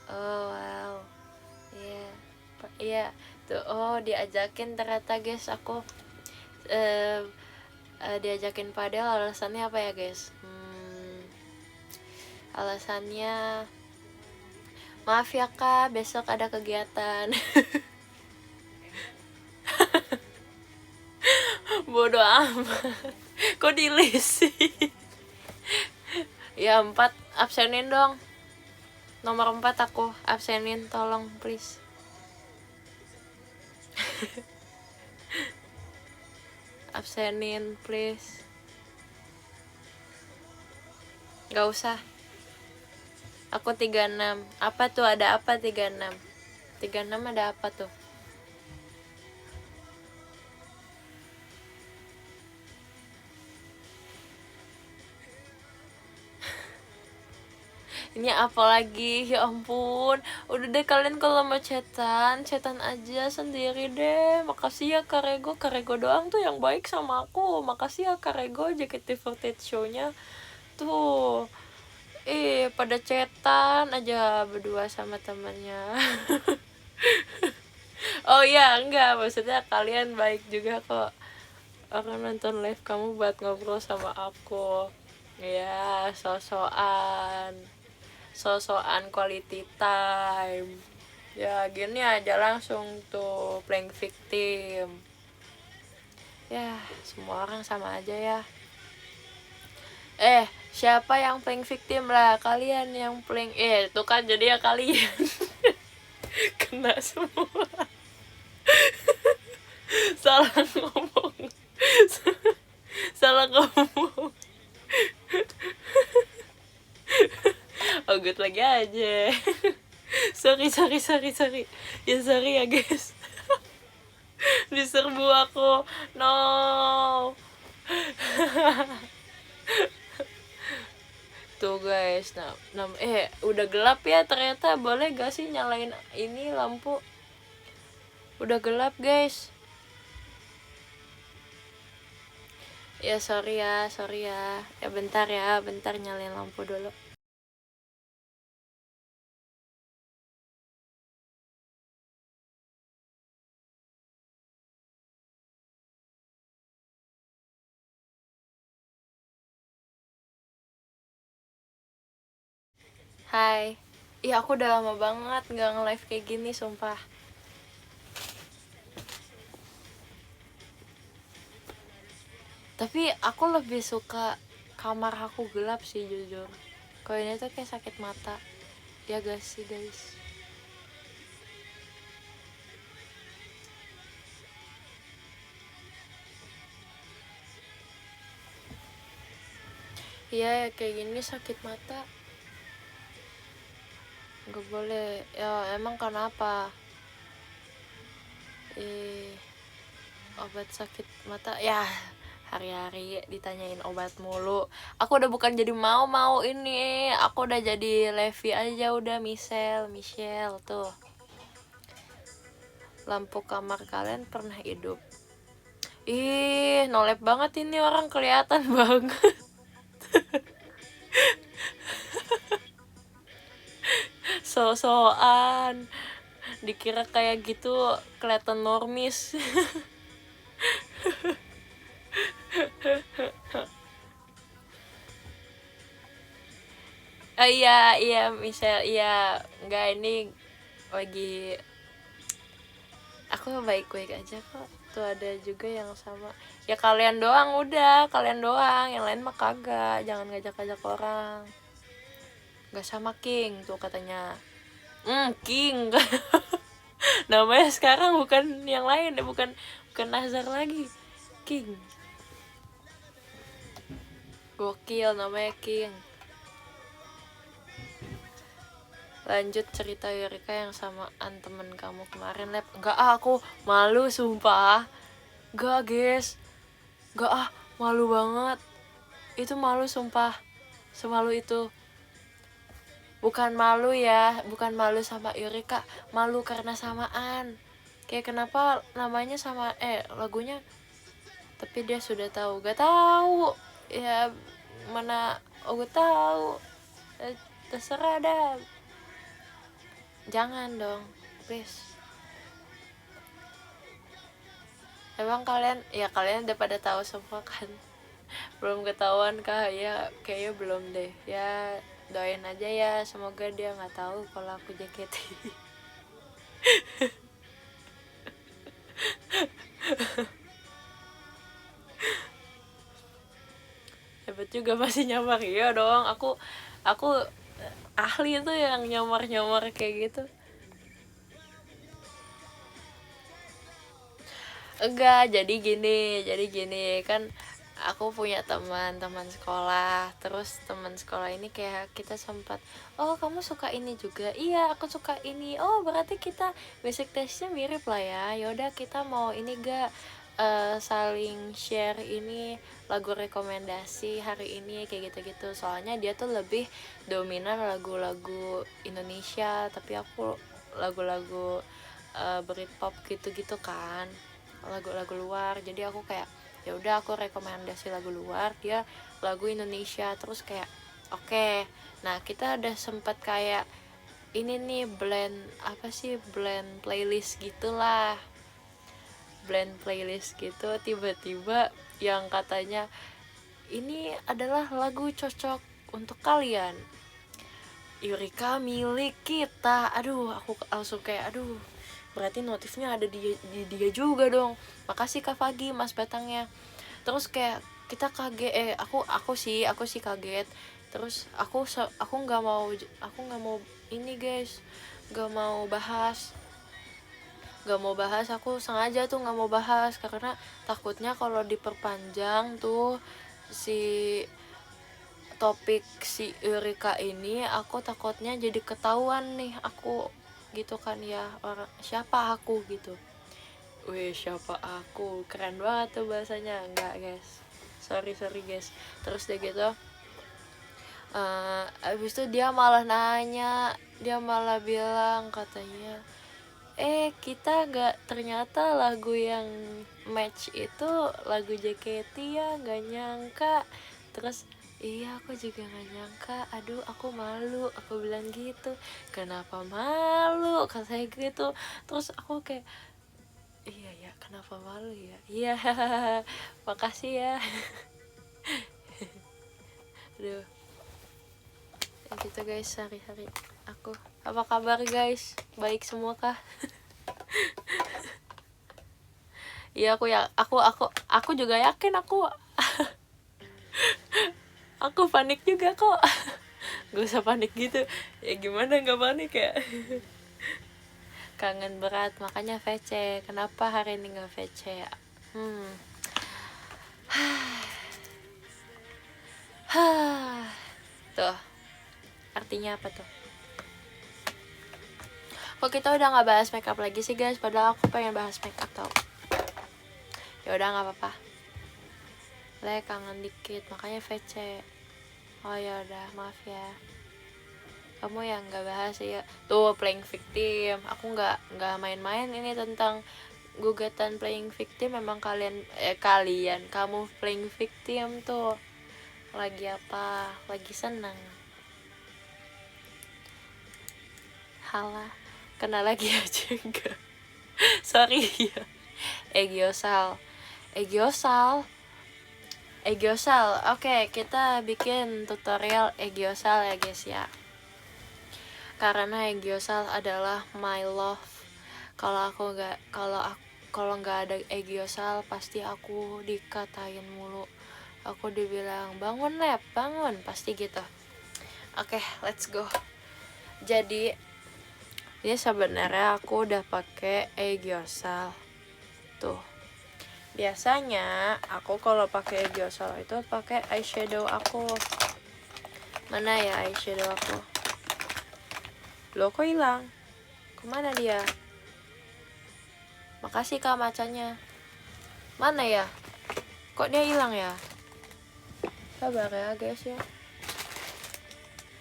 Oh wow, iya tuh, diajakin ternyata guys. Aku diajakin padel, alasannya apa ya guys? Alasannya maaf ya kak, besok ada kegiatan. bodo amat. Kok di list sih? Ya 4 absenin dong. Nomor 4 aku absenin, tolong please. Absenin please. Gak usah. Aku 36. Apa tuh, ada apa 36? 36 ada apa tuh? Ini apa lagi? Ya ampun. Udah deh, kalian kalau mau chatan aja sendiri deh. Makasih ya Karego. Karego doang tuh yang baik sama aku. Makasih ya Karego, JKT48 show-nya. Tuh. Pada chatan aja berdua sama temannya. Oh iya, enggak. Maksudnya kalian baik juga kok. Aku nonton live kamu buat ngobrol sama aku. Ya, sosokan quality time. Ya gini aja langsung tuh playing victim. Ya semua orang sama aja ya. Siapa yang playing victim lah? Kalian yang playing. Itu kan jadi ya kalian. Kena semua. Salah ngomong. Salah ngomong. Good lagi aja. sorry ya, sorry ya guys. Diserbu aku, no. Tuh guys, udah gelap ya ternyata. Boleh gak sih nyalain ini lampu? Udah gelap guys. Ya sorry ya. Ya bentar nyalain lampu dulu. Hai. Iya, aku udah lama banget gak nge-live kayak gini, sumpah. Tapi aku lebih suka kamar aku gelap sih jujur. Kalau ini tuh kayak sakit mata. Ya gak sih guys? Iya, kayak gini sakit mata. Gak boleh. Ya emang kenapa? Obat sakit mata ya, hari-hari ditanyain obat mulu. Aku udah bukan jadi mau ini, aku udah jadi Levi aja udah. Michelle tuh. Lampu kamar kalian pernah hidup? Nolep banget ini orang, kelihatan banget. So-soan dikira kayak gitu, kelihatan normis. Iya Michelle, iya. Enggak, ini lagi aku baik-baik aja kok. Tuh ada juga yang sama. Ya kalian doang, udah kalian doang, yang lain mah kagak. Jangan ngajak-ngajak orang. Gak sama King tuh katanya. King. Namanya sekarang bukan yang lain, bukan Nazar lagi, King. Gokil namanya King. Lanjut cerita Yurika yang samaan temen kamu kemarin, Lep. Enggak aku malu sumpah. Enggak guys, enggak malu banget. Itu malu sumpah, semalu itu. Bukan malu ya, bukan malu sama Yurika, malu karena samaan. Kayak kenapa namanya sama lagunya, tapi dia sudah tahu. Gak tahu ya, mana gue tahu. Terserah dah. Jangan dong, please. Emang kalian udah pada tahu semua kan? Belum ketahuan kah? Ya kayaknya belum deh. Ya doain aja ya, semoga dia nggak tahu kalau aku JKT. juga masih nyamar. Iya dong, aku ahli tuh yang nyamar kayak gitu. Enggak, jadi gini kan, aku punya teman sekolah, terus teman sekolah ini kayak kita sempat, oh kamu suka ini juga, iya aku suka ini, oh berarti kita basic taste-nya mirip lah ya, yaudah kita mau ini gak, saling share ini lagu rekomendasi hari ini kayak gitu-gitu. Soalnya dia tuh lebih dominan lagu-lagu Indonesia, tapi aku lagu-lagu Britpop gitu-gitu kan, lagu-lagu luar. Jadi aku kayak ya udah aku rekomendasi lagu luar, dia lagu Indonesia. Terus kayak oke. Nah kita udah sempet kayak ini nih blend playlist gitulah, blend playlist gitu. Tiba-tiba yang katanya ini adalah lagu cocok untuk kalian, Eureka milik kita. Aduh, aku langsung kayak aduh, berarti notifnya ada di dia juga dong. Makasih Kak Fagi, Mas Batangnya. Terus kayak kita kaget, aku sih kaget. Terus aku nggak mau ini guys, nggak mau bahas aku sengaja tuh nggak mau bahas karena takutnya kalau diperpanjang tuh si topik si Eureka ini, aku takutnya jadi ketahuan nih aku gitu kan ya, orang siapa aku gitu. Wih, siapa aku, keren banget tuh bahasanya. Enggak guys, sorry guys. Terus dia gitu, abis itu dia malah bilang katanya, kita gak, ternyata lagu yang match itu lagu JKT ya, gak nyangka. Terus iya aku juga gak nyangka, aduh aku malu, aku bilang gitu. Kenapa malu, kata saya gitu. Terus aku kayak iya ya, kenapa malu ya, iya makasih ya. Aduh ya gitu guys, hari-hari aku. Apa kabar guys, baik semua kah? Iya aku juga yakin aku panik juga kok. Gak usah panik gitu ya, gimana gak panik ya. Kangen berat, makanya VC. Kenapa hari ini gak VC ya? Tuh artinya apa tuh? Kok kita udah gak bahas makeup lagi sih guys, padahal aku pengen bahas makeup tau. Ya udah nggak apa-apa, kangen dikit makanya VC. Oh ya udah, maaf ya kamu yang nggak bahas ya. Tuh playing victim, aku nggak main-main ini tentang gugatan playing victim. Memang kamu playing victim tuh lagi apa, lagi senang. Halah, kena lagi aja enggak. Sorry ya. Egiosal. Oke, kita bikin tutorial egiosal ya guys ya. Karena egiosal adalah my love. Kalau nggak ada egiosal pasti aku dikatain mulu. Aku dibilang bangun Lep, bangun, pasti gitu. Oke, let's go. Jadi ini sebenarnya aku udah pakai egiosal tuh. Biasanya aku kalau pakai egiosal itu pakai eyeshadow aku. Mana ya eyeshadow aku? Loh kok hilang? Kemana dia? Makasih kak macanya. Mana ya? Kok dia hilang ya? Sabar ya guys ya.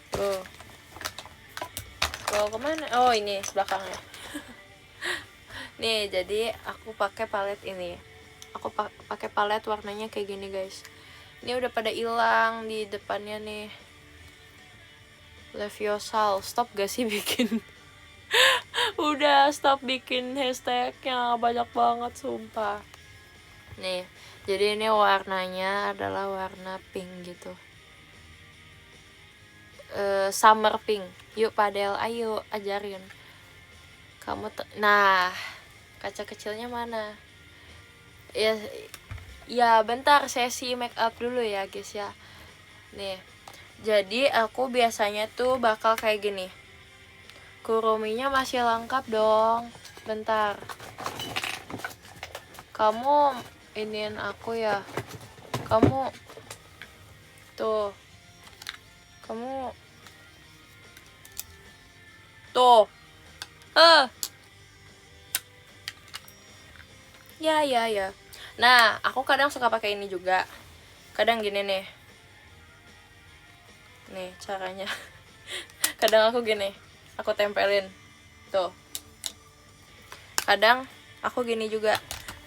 Tuh. Loh kemana? Oh ini belakangnya. Nih jadi aku pakai palet ini. Aku pakai palet warnanya kayak gini guys. Ini udah pada hilang di depannya nih. Leviosal, stop gak sih bikin? Udah stop bikin hashtagnya, banyak banget sumpah. Nih, jadi ini warnanya adalah warna pink gitu. Summer pink. Yuk Padel, ayo ajarin. Kamu nah, kaca kecilnya mana? Ya bentar, sesi make up dulu ya guys ya. Nih, jadi aku biasanya tuh bakal kayak gini. Kuruminya masih lengkap dong. Bentar. Kamu iniin aku ya. Kamu tuh. Kamu tuh. Ya. Nah, aku kadang suka pakai ini juga. Kadang gini nih. Nih, caranya. Kadang aku gini. Aku tempelin. Tuh. Kadang aku gini juga.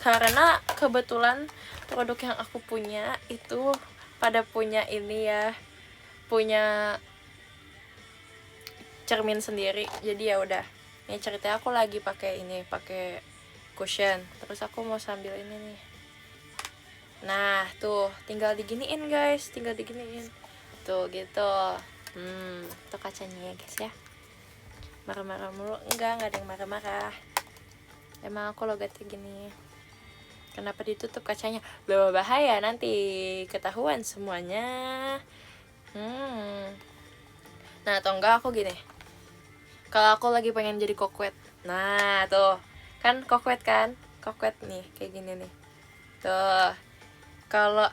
Karena kebetulan produk yang aku punya itu pada punya ini ya. Punya cermin sendiri. Jadi ya udah. Nih ceritanya aku lagi pakai ini, pakai cushion. Terus aku mau sambil ini nih. Nah, tuh tinggal diginiin guys, tinggal diginiin. Tuh gitu. Tuh kacanya ya guys ya. Marah-marah mulu. Enggak ada yang marah-marah. Emang aku logatnya gini. Kenapa ditutup kacanya? Loh, bahaya nanti ketahuan semuanya. Nah, atau enggak aku gini. Kalau aku lagi pengen jadi kokwet. Nah, tuh. Kan kokwet kan? Kokwet nih, kayak gini nih. Tuh. Kalau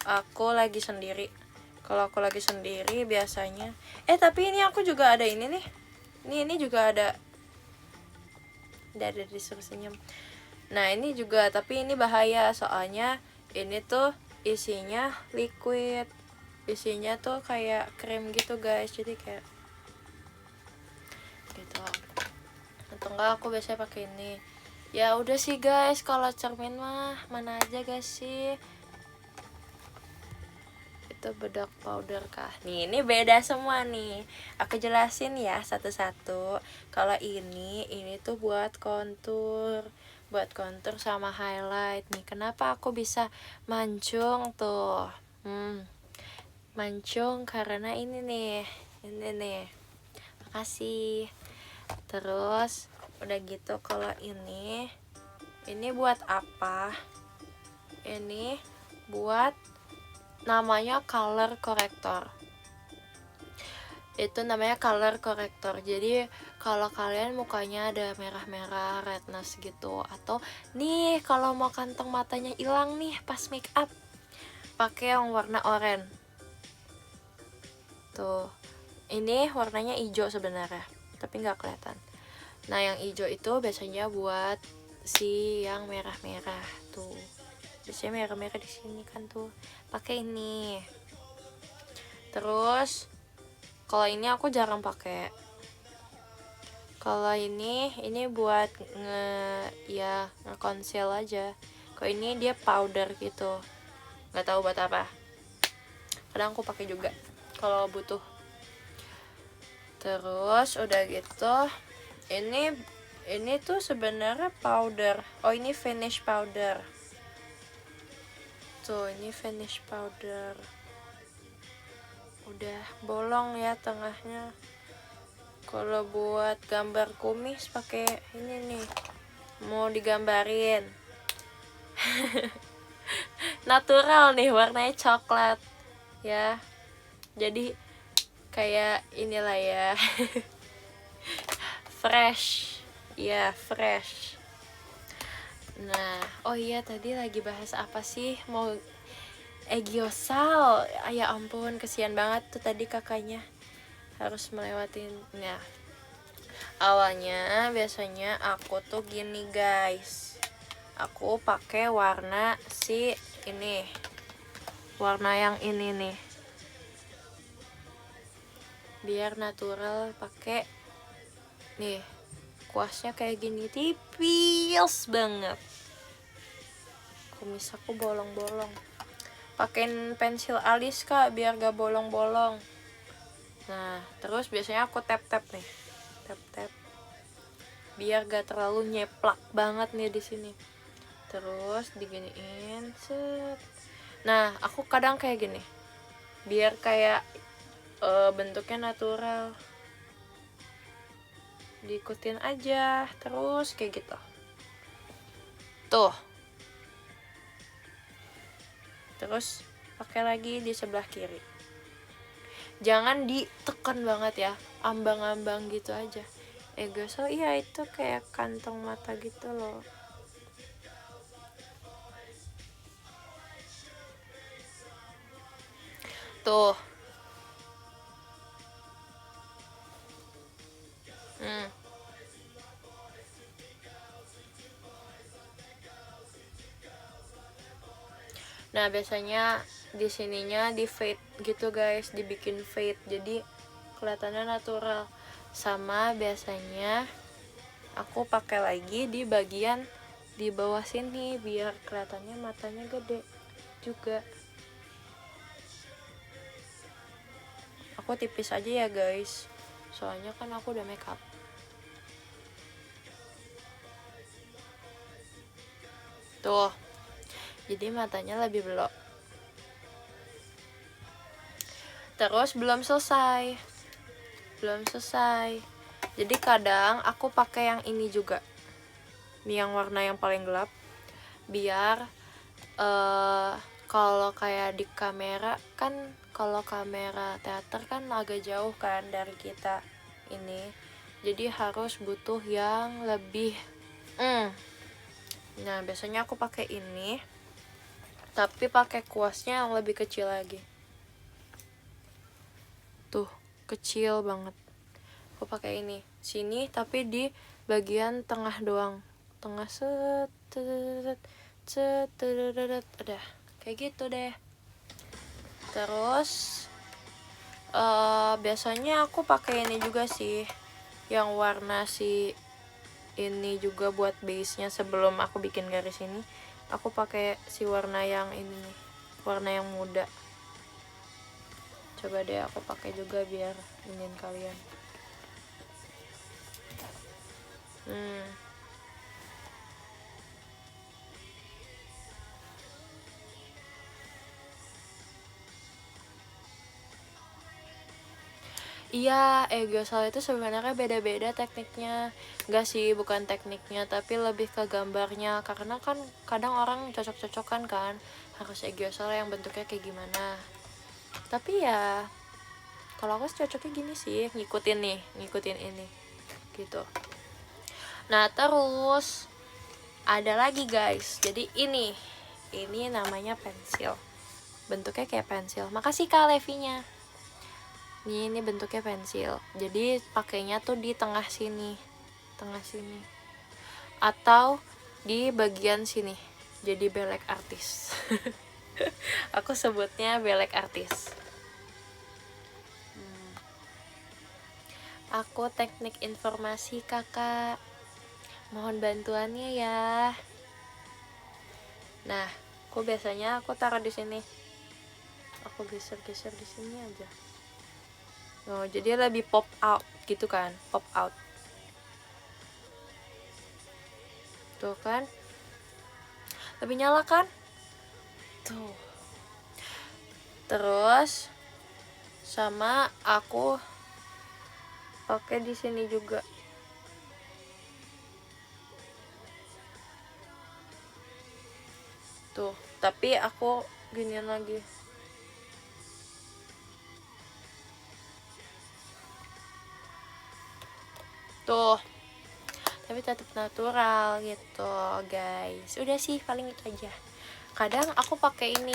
aku lagi sendiri. Kalau aku lagi sendiri biasanya. Tapi ini aku juga ada ini nih. Ini juga ada. Udah ada disuruh senyum. Nah, ini juga, tapi ini bahaya soalnya ini tuh isinya liquid. Isinya tuh kayak krim gitu, guys. Jadi kayak gitu. Atau enggak aku biasanya pakai ini. Ya udah sih, guys. Kalau cermin mah mana aja, guys sih. Itu bedak powder kah? Nih, ini beda semua nih. Aku jelasin ya satu-satu. Kalau ini tuh buat kontur sama highlight nih. Kenapa aku bisa mancung tuh? Mancung karena ini nih. Makasih. Terus udah gitu, kalau ini buat apa? Ini buat namanya color corrector. Itu namanya color corrector. Jadi kalau kalian mukanya ada merah-merah, redness gitu, atau nih kalau mau kantong matanya hilang nih pas make up, pakai yang warna oranye. Tuh. Ini warnanya hijau sebenarnya, tapi nggak kelihatan. Nah, yang hijau itu biasanya buat si yang merah-merah tuh. Biasanya merah-merah di sini kan tuh. Pakai ini. Terus kalau ini aku jarang pakai. Kalau ini buat nge-conceal aja. Kalau ini dia powder gitu. Nggak tahu buat apa. Kadang aku pakai juga kalau butuh. Terus udah gitu, ini tuh sebenarnya powder. Oh, ini finish powder. Tuh, ini finish powder. Udah bolong ya tengahnya. Kalau buat gambar kumis pakai ini nih. Mau digambarin. Natural nih, warnanya coklat. Ya. Jadi kayak inilah ya. Fresh. Ya, fresh. Nah, oh iya, tadi lagi bahas apa sih? Mau Gyousal. Ya ampun, kesian banget tuh tadi kakaknya harus melewatin. Nah, awalnya biasanya aku tuh gini, guys. Aku pakai warna ini. Warna yang ini nih. Biar natural, pakai nih. Kuasnya kayak gini, tipis banget. Kumis aku bolong-bolong. Pakein pensil alis, Kak, biar gak bolong-bolong. Nah, terus biasanya aku tap-tap nih. Tap-tap. Biar gak terlalu nyeplak banget nih di sini. Terus diginiin, set. Nah, aku kadang kayak gini. Biar kayak bentuknya natural. Diikutin aja, terus kayak gitu. Tuh. Terus pakai lagi di sebelah kiri. Jangan ditekan banget ya, ambang-ambang gitu aja. Gosok, iya itu kayak kantong mata gitu loh. Tuh. Nah, biasanya di sininya di fade gitu guys, dibikin fade jadi kelihatannya natural. Sama biasanya aku pakai lagi di bagian di bawah sini biar kelihatannya matanya gede juga. Aku tipis aja ya guys, soalnya kan aku udah makeup. Tuh, jadi matanya lebih belok. Terus belum selesai. Jadi kadang aku pakai yang ini juga. Ini yang warna yang paling gelap. Biar kalau kayak di kamera kan, kalau kamera teater kan agak jauh kan dari kita ini. Jadi harus butuh yang lebih Nah, biasanya aku pakai ini. Tapi pakai kuasnya yang lebih kecil lagi. Tuh, kecil banget. Aku pakai ini sini, tapi di bagian tengah doang. Tengah udah kayak gitu deh. Terus biasanya aku pakai ini juga sih, yang warna si ini juga buat base nya. Sebelum aku bikin garis ini, aku pakai si warna yang ini nih, warna yang muda. Coba deh aku pakai juga biar ingin kalian. Iya, Geosol itu sebenarnya beda-beda tekniknya. Enggak sih, bukan tekniknya, tapi lebih ke gambarnya. Karena kan kadang orang cocok-cocokan kan, harus Geosol yang bentuknya kayak gimana. Tapi ya, kalau aku cocoknya gini sih, ngikutin ini, gitu. Nah, terus ada lagi guys. Jadi ini namanya pensil. Bentuknya kayak pensil. Makasih Kak Levinya. Ini bentuknya pensil. Jadi pakainya tuh di tengah sini. Atau di bagian sini. Jadi belek artis. Aku sebutnya belek artis. Aku teknik informasi kakak. Mohon bantuannya ya. Nah, aku biasanya taruh di sini. Aku geser-geser di sini aja. Oh, jadi lebih pop out gitu kan, pop out. Tuh kan, lebih nyala kan? Tuh. Terus sama aku pakai di sini juga. Tuh, tapi aku ginian lagi. Tuh, tapi tetap natural gitu guys. Udah sih, paling itu aja. Kadang aku pakai ini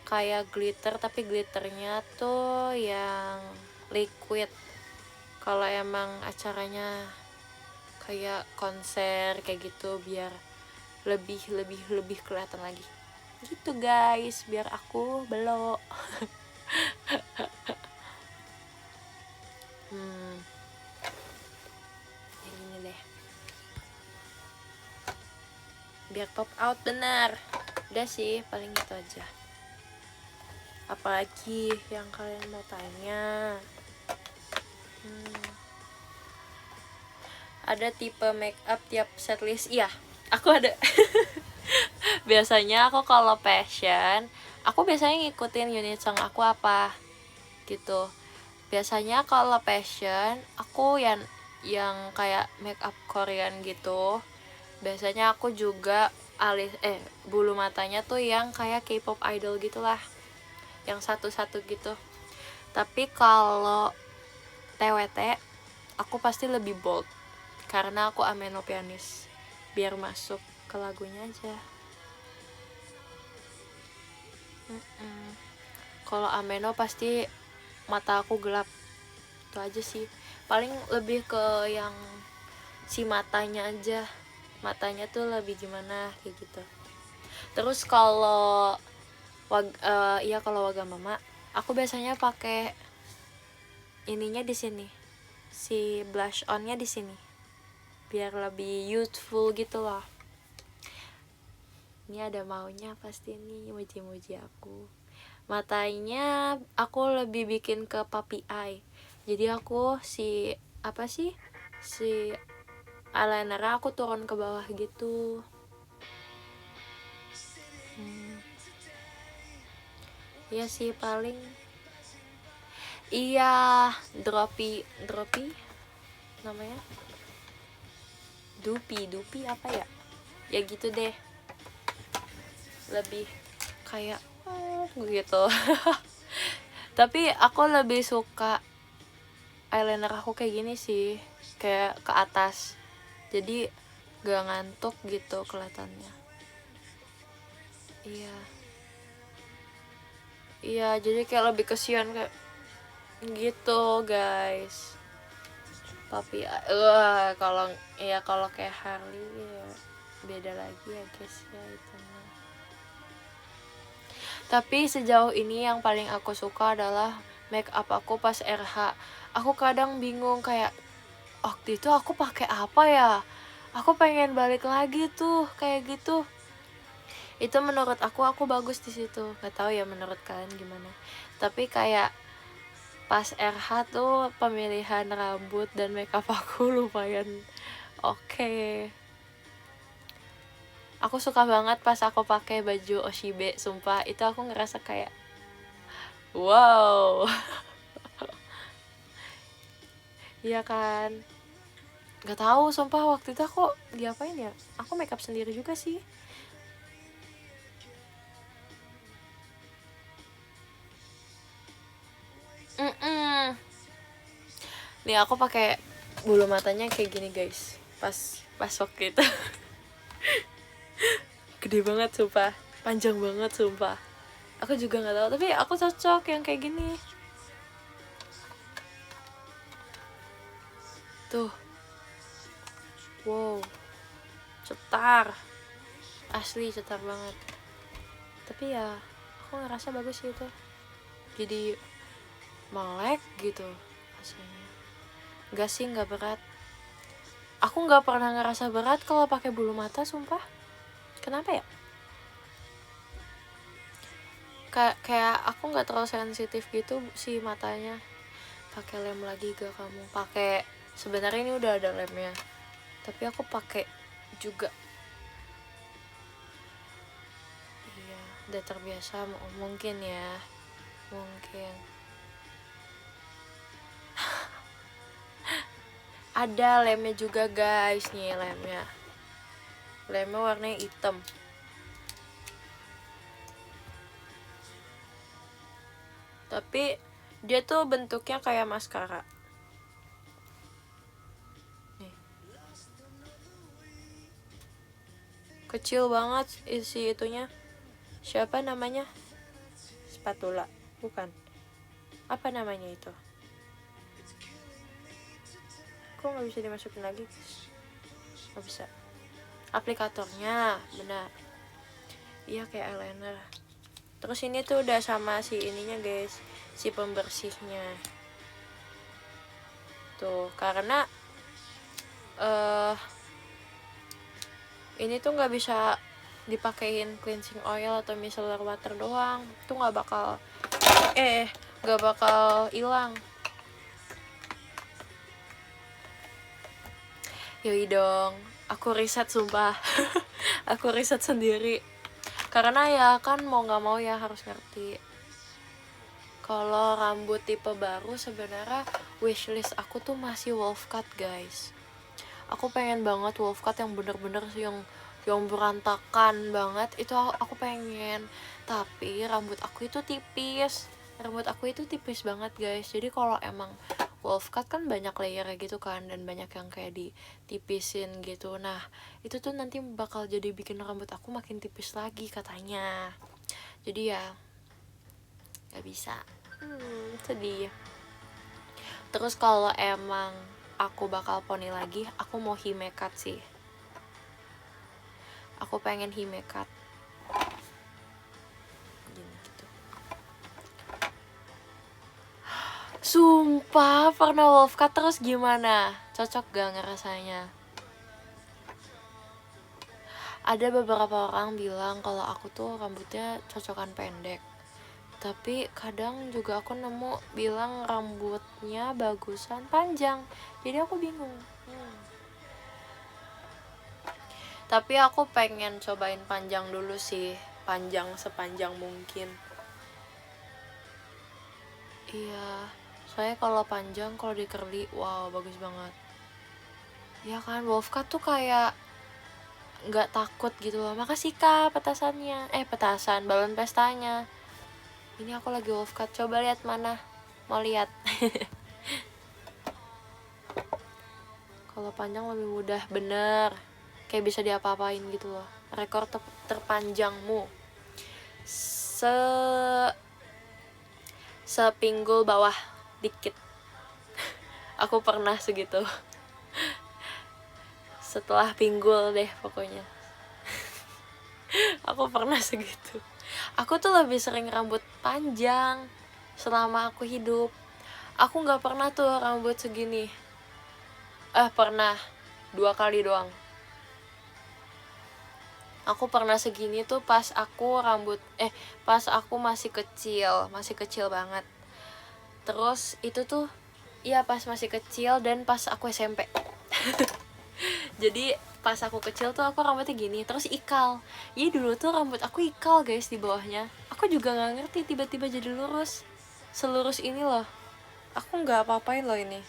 kayak glitter, tapi glitternya tuh yang liquid. Kalau emang acaranya kayak konser kayak gitu, biar lebih kelihatan lagi gitu guys, biar aku belok. Ini deh, biar pop out benar. Udah sih, paling itu aja. Apalagi yang kalian mau tanya? Ada tipe make up tiap setlist? Iya, aku ada. Biasanya aku kalau fashion, aku biasanya ngikutin unit song aku apa gitu. Biasanya kalau fashion, aku yang kayak make up Korean gitu. Biasanya aku juga bulu matanya tuh yang kayak K-pop idol gitulah, yang satu-satu gitu. Tapi kalau TWT aku pasti lebih bold karena aku ameno pianis, biar masuk ke lagunya aja. Kalau ameno pasti mata aku gelap, itu aja sih. Paling lebih ke yang si matanya aja, matanya tuh lebih gimana kayak gitu. Terus kalau kalau Wagamama aku biasanya pakai ininya di sini, si blush onnya di sini, biar lebih youthful gitu loh. Ini ada maunya pasti nih, muji-muji aku. Matanya aku lebih bikin ke puppy eye, jadi aku si eyeliner aku turun ke bawah gitu. Iya sih paling. Iya, droppy namanya, dupi apa ya gitu deh, lebih kayak gitu. Tapi aku lebih suka eyeliner aku kayak gini sih, kayak ke atas, jadi gak ngantuk gitu kelihatannya. Iya, jadi kayak lebih kesian kayak gitu guys. Tapi kalau kayak Harley ya beda lagi ya guys ya itu. Tapi sejauh ini yang paling aku suka adalah make up aku pas RH. Aku kadang bingung kayak waktu itu aku pakai apa ya, aku pengen balik lagi tuh kayak gitu. Itu menurut aku bagus di situ, nggak tahu ya menurut kalian gimana. Tapi kayak pas RH tuh pemilihan rambut dan makeup aku lumayan oke. Aku suka banget pas aku pakai baju Oshibe, sumpah itu aku ngerasa kayak wow. Iya kan, nggak tahu sumpah waktu itu aku diapain ya, aku makeup sendiri juga sih. Nih aku pakai bulu matanya kayak gini guys, pas waktu itu. Gede banget sumpah, panjang banget sumpah. Aku juga nggak tahu, tapi aku cocok yang kayak gini. Tuh, wow, cetar, asli cetar banget. Tapi ya aku ngerasa bagus gitu, jadi melek gitu rasanya. Gak sih, nggak berat. Aku nggak pernah ngerasa berat kalau pakai bulu mata sumpah. Kenapa ya? Kayak aku nggak terlalu sensitif gitu si matanya. Pakai lem lagi gak kamu? Pakai, sebenarnya ini udah ada lemnya, tapi aku pakai juga. Iya, udah terbiasa mungkin ya, mungkin. Ada lemnya juga guys, nih lemnya warnanya hitam. Tapi dia tuh bentuknya kayak maskara. Nih. Kecil banget isi itunya. Siapa namanya? Spatula, bukan. Apa namanya itu? Kok nggak bisa dimasukin lagi? Nggak bisa. Aplikatornya, benar. Iya kayak eyeliner. Terus ini tuh udah sama si ininya guys, si pembersihnya. Tuh, karena ini tuh nggak bisa dipakein cleansing oil atau micellar water doang. Tuh nggak bakal hilang. Yoi dong, aku riset sumpah. Aku riset sendiri. Karena ya kan mau nggak mau ya harus ngerti. Kalau rambut tipe baru sebenarnya wishlist aku tuh masih wolf cut guys. Aku pengen banget wolf cut yang bener-bener yang yang berantakan banget, itu aku pengen. Tapi rambut aku itu tipis banget guys. Jadi kalau emang wolf cut kan banyak layer gitu kan, dan banyak yang kayak ditipisin gitu. Nah itu tuh nanti bakal jadi bikin rambut aku makin tipis lagi katanya. Jadi ya gak bisa. Sedih. Terus kalau emang aku bakal poni lagi, aku mau hime cut sih. Aku pengen hime cut gini gitu. Sumpah pernah wolf cut, terus gimana? Cocok gak ngerasanya? Ada beberapa orang bilang kalau aku tuh rambutnya cocokan pendek, tapi kadang juga aku nemu bilang rambutnya bagusan panjang. Jadi aku bingung. Tapi aku pengen cobain panjang dulu sih, panjang sepanjang mungkin. Iya, soalnya kalau panjang, kalau di curly, wow bagus banget. Ya kan, wolf cut tuh kayak nggak takut gitu loh. Makasih kak petasannya, petasan balon pestanya. Ini aku lagi wolf cut, coba lihat mana, mau lihat. Kalau panjang lebih mudah, bener, kayak bisa diapa-apain gitu loh. Rekor terpanjangmu sepinggul bawah dikit. Aku pernah segitu. Setelah pinggul deh pokoknya. Aku pernah segitu. Aku tuh lebih sering rambut panjang selama aku hidup. Aku gak pernah tuh rambut segini. Pernah 2 kali doang. Aku pernah segini tuh pas aku pas aku masih kecil banget. Terus itu tuh iya pas masih kecil dan pas aku SMP. Jadi pas aku kecil tuh aku rambutnya gini, terus ikal. Iya dulu tuh rambut aku ikal guys di bawahnya. Aku juga nggak ngerti tiba-tiba jadi lurus, selurus ini loh. Aku nggak apa-apain loh ini.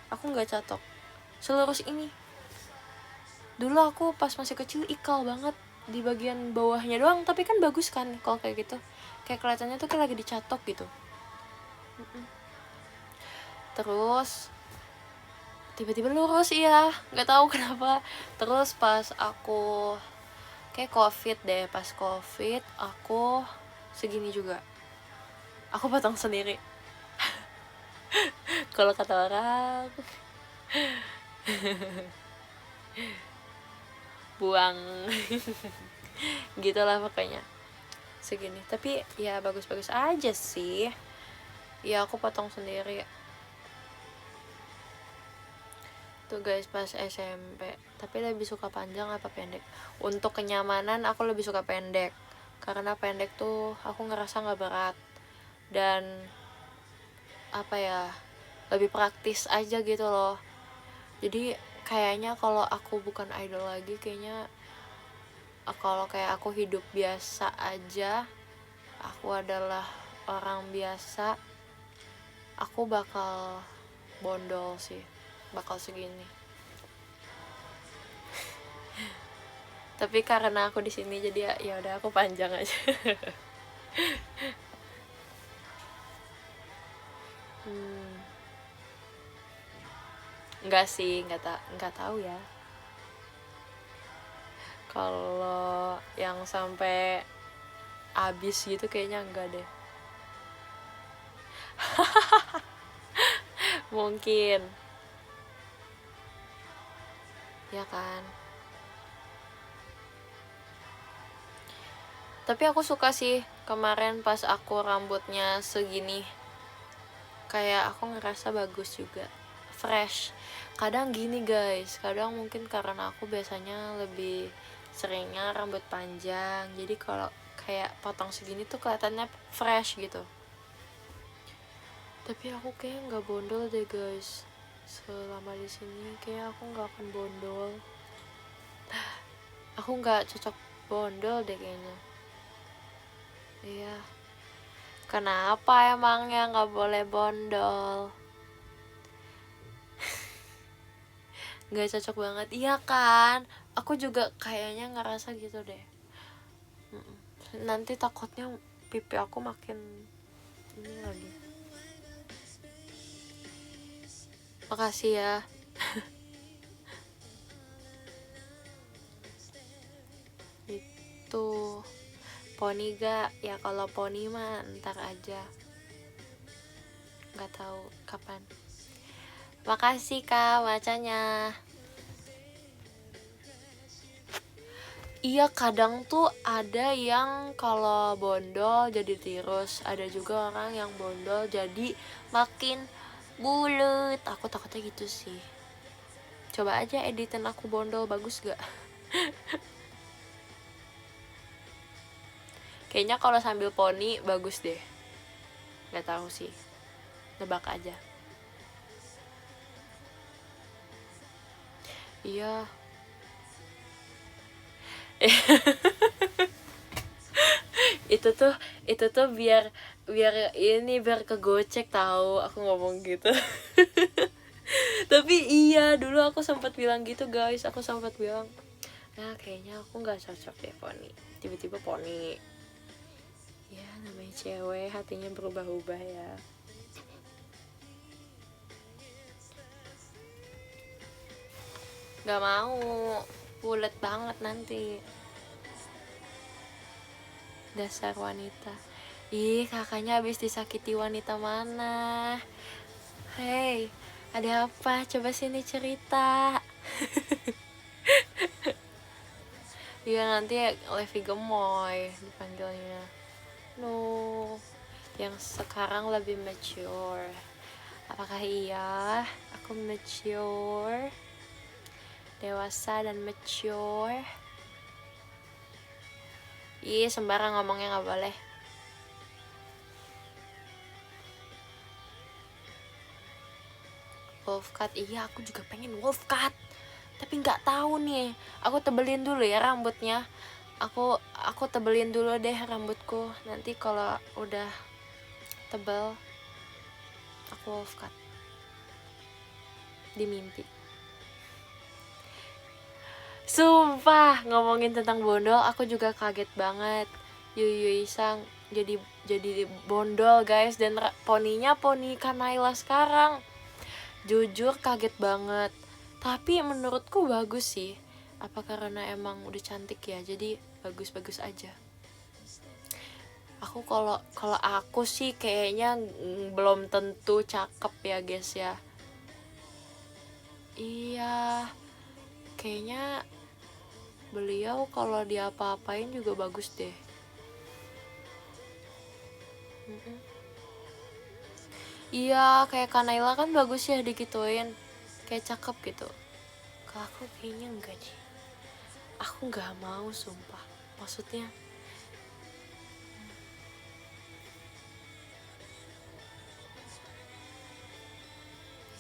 Aku nggak catok, selurus ini. Dulu aku pas masih kecil ikal banget di bagian bawahnya doang, tapi kan bagus kan kalau kayak gitu. Kayak kelihatannya tuh kayak lagi dicatok gitu. Terus tiba-tiba lurus, iya nggak tahu kenapa. Terus pas aku kayak covid deh, pas covid aku segini juga, aku potong sendiri. Kalau kata orang buang gitulah pokoknya segini. Tapi ya bagus-bagus aja sih. Ya aku potong sendiri tuh guys pas SMP. Tapi lebih suka panjang apa pendek? Untuk kenyamanan aku lebih suka pendek, karena pendek tuh aku ngerasa nggak berat dan apa ya, lebih praktis aja gitu loh. Jadi kayaknya kalau aku bukan idol lagi, kayaknya kalau kayak aku hidup biasa aja, aku adalah orang biasa, aku bakal bondol sih, bakal segini. Tapi karena aku di sini jadi ya udah aku panjang aja. Enggak sih, enggak tahu ya. Kalau yang sampai habis gitu kayaknya enggak deh. Mungkin. Ya kan? Tapi aku suka sih kemarin pas aku rambutnya segini. Kayak aku ngerasa bagus juga. Fresh. Kadang gini guys, kadang mungkin karena aku biasanya lebih seringnya rambut panjang, jadi kalau kayak potong segini tuh kelihatannya fresh gitu. Tapi aku kayak nggak bondol deh guys, selama di sini kayak aku nggak akan bondol. Aku nggak cocok bondol deh kayaknya. Iya, kenapa emangnya nggak boleh bondol? Nggak cocok banget, iya kan? Aku juga kayaknya ngerasa gitu deh. Nanti takutnya pipi aku makin ini lagi. Makasih ya. Itu poni gak? Ya kalau poni mah ntar aja, nggak tahu kapan. Makasih kak bacanya. Iya, kadang tuh ada yang kalau bondol jadi tirus, ada juga orang yang bondol jadi makin bulet. Aku takutnya gitu sih. Coba aja editin aku bondol, bagus gak? Kayaknya kalau sambil poni bagus deh. Gak tahu sih, nebak aja. Iya. itu tuh biar biar kegocek tahu aku ngomong gitu. Tapi iya, dulu aku sempat bilang gitu guys, aku sempat bilang nah kayaknya aku nggak cocok deh poni. Tiba-tiba poni. Ya namanya cewek, hatinya berubah-ubah ya. Nggak mau, bulet banget nanti. Dasar wanita. Ih, kakaknya habis disakiti wanita mana? Hei, ada apa? Coba sini cerita. Iya, nanti Levi Gemoy dipanggilnya. No, yang sekarang lebih mature. Apakah iya? Aku mature, dewasa dan mature. Ih, sembarang ngomongnya nggak boleh. Wolf cut, iya aku juga pengen wolf cut. Tapi nggak tahu nih. Aku tebelin dulu ya rambutnya. Aku tebelin dulu deh rambutku. Nanti kalau udah tebel, aku wolf cut. Di mimpi. Sumpah, ngomongin tentang bondol, aku juga kaget banget. Yui Sang jadi bondol guys, dan poninya poni Kanaila sekarang. Jujur kaget banget. Tapi menurutku bagus sih. Apa karena emang udah cantik ya, jadi bagus-bagus aja. Aku kalau aku sih kayaknya belum tentu cakep ya guys ya. Iya, kayaknya beliau kalau diapa-apain juga bagus deh. Iya, kayak Kanaila kan bagus ya digituin, kayak cakep gitu. Kalau aku kayaknya enggak sih. Aku nggak mau sumpah. Maksudnya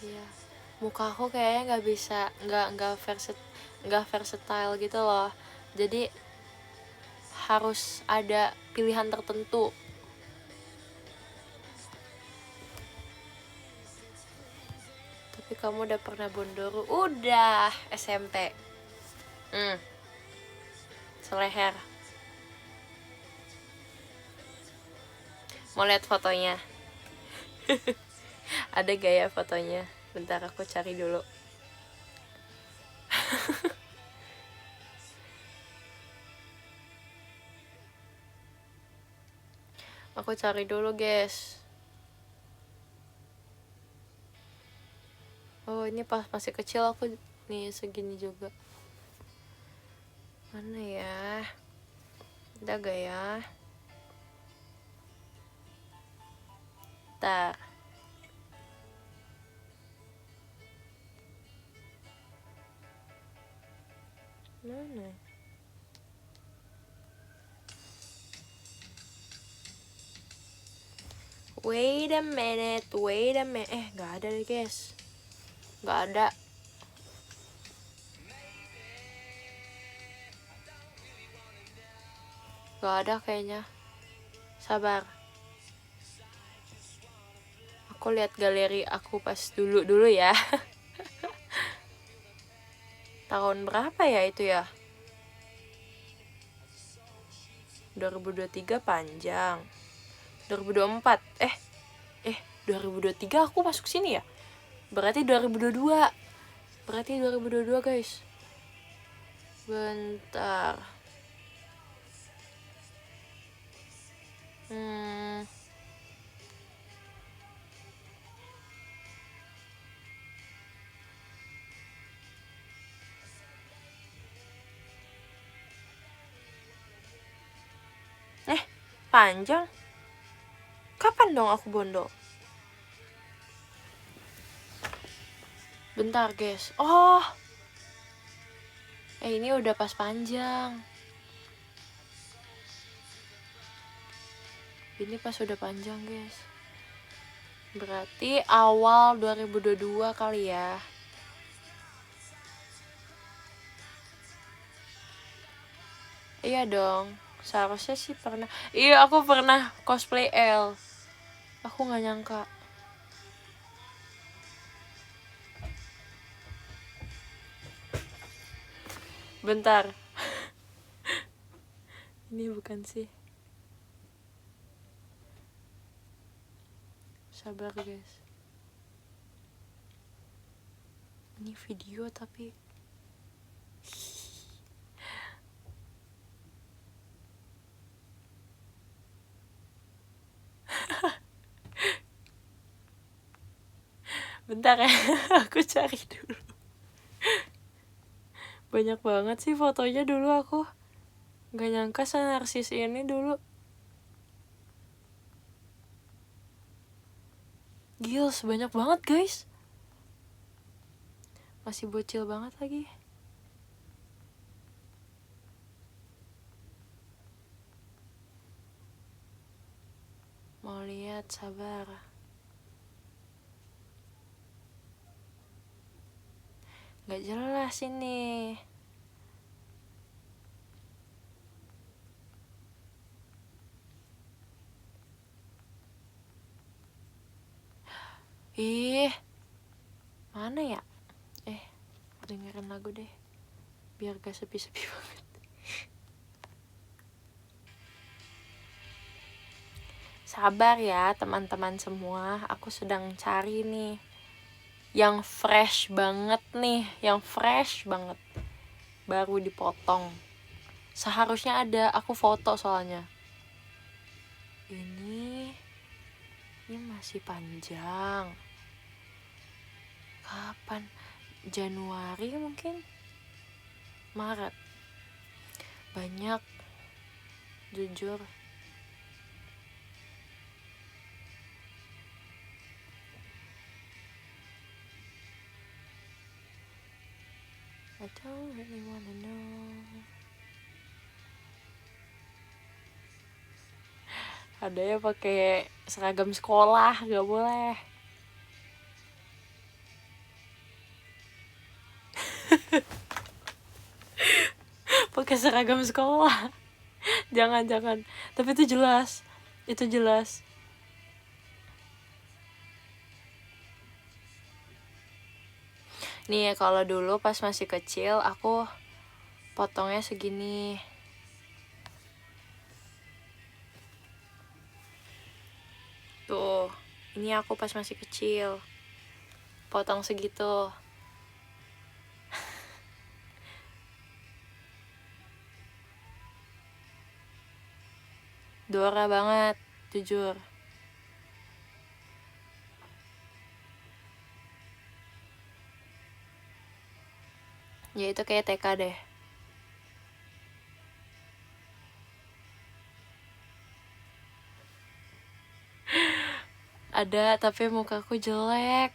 iya, muka aku kayaknya nggak bisa, nggak versatile gitu loh. Jadi harus ada pilihan tertentu. Tapi kamu udah pernah bondoro? Udah, SMP. Seleher. Mau lihat fotonya? Ada gaya fotonya? Bentar aku cari dulu. Aku cari dulu guys. Oh ini pas masih kecil aku nih segini juga. Mana ya? Ada gak ya? Bentar. Mana? Wait a minute. Gak ada deh guys. Gak ada. Gak ada kayaknya. Sabar. Aku lihat galeri aku pas dulu ya. Tahun berapa ya itu ya? 2023 panjang. 2024 2023 aku masuk sini ya? Berarti 2022. Berarti 2022 guys. Bentar. Panjang. Kapan dong aku bondo? Bentar guys. Oh. Ini udah pas panjang. Ini pas udah panjang guys. Berarti awal 2022 kali ya. Iya dong. Seharusnya sih pernah. Iya, aku pernah cosplay L. Aku gak nyangka. Bentar. Ini bukan sih. Sabar guys. Ini video tapi bentar ya. Aku cari dulu. Banyak banget sih fotonya dulu aku. Gak nyangka senarsis ini dulu. Gils, banyak banget guys. Masih bocil banget lagi. Mau lihat, sabar. Gak jelas ini. Mana ya? Dengerin lagu deh. Biar gak sepi-sepi banget. Sabar ya teman-teman semua. Aku sedang cari nih. Yang fresh banget nih. Yang fresh banget. Baru dipotong. Seharusnya ada. Aku foto soalnya. Ini masih panjang. Kapan? Januari mungkin? Maret. Banyak. Jujur. I don't really wanna know. Ada ya pakai seragam sekolah, gak boleh. Pakai seragam sekolah. Jangan. Tapi itu jelas. Nih kalau dulu pas masih kecil aku potongnya segini. Tuh, ini aku pas masih kecil. Potong segitu. Dora banget, jujur. Ya itu kayak TK deh. Ada tapi mukaku jelek.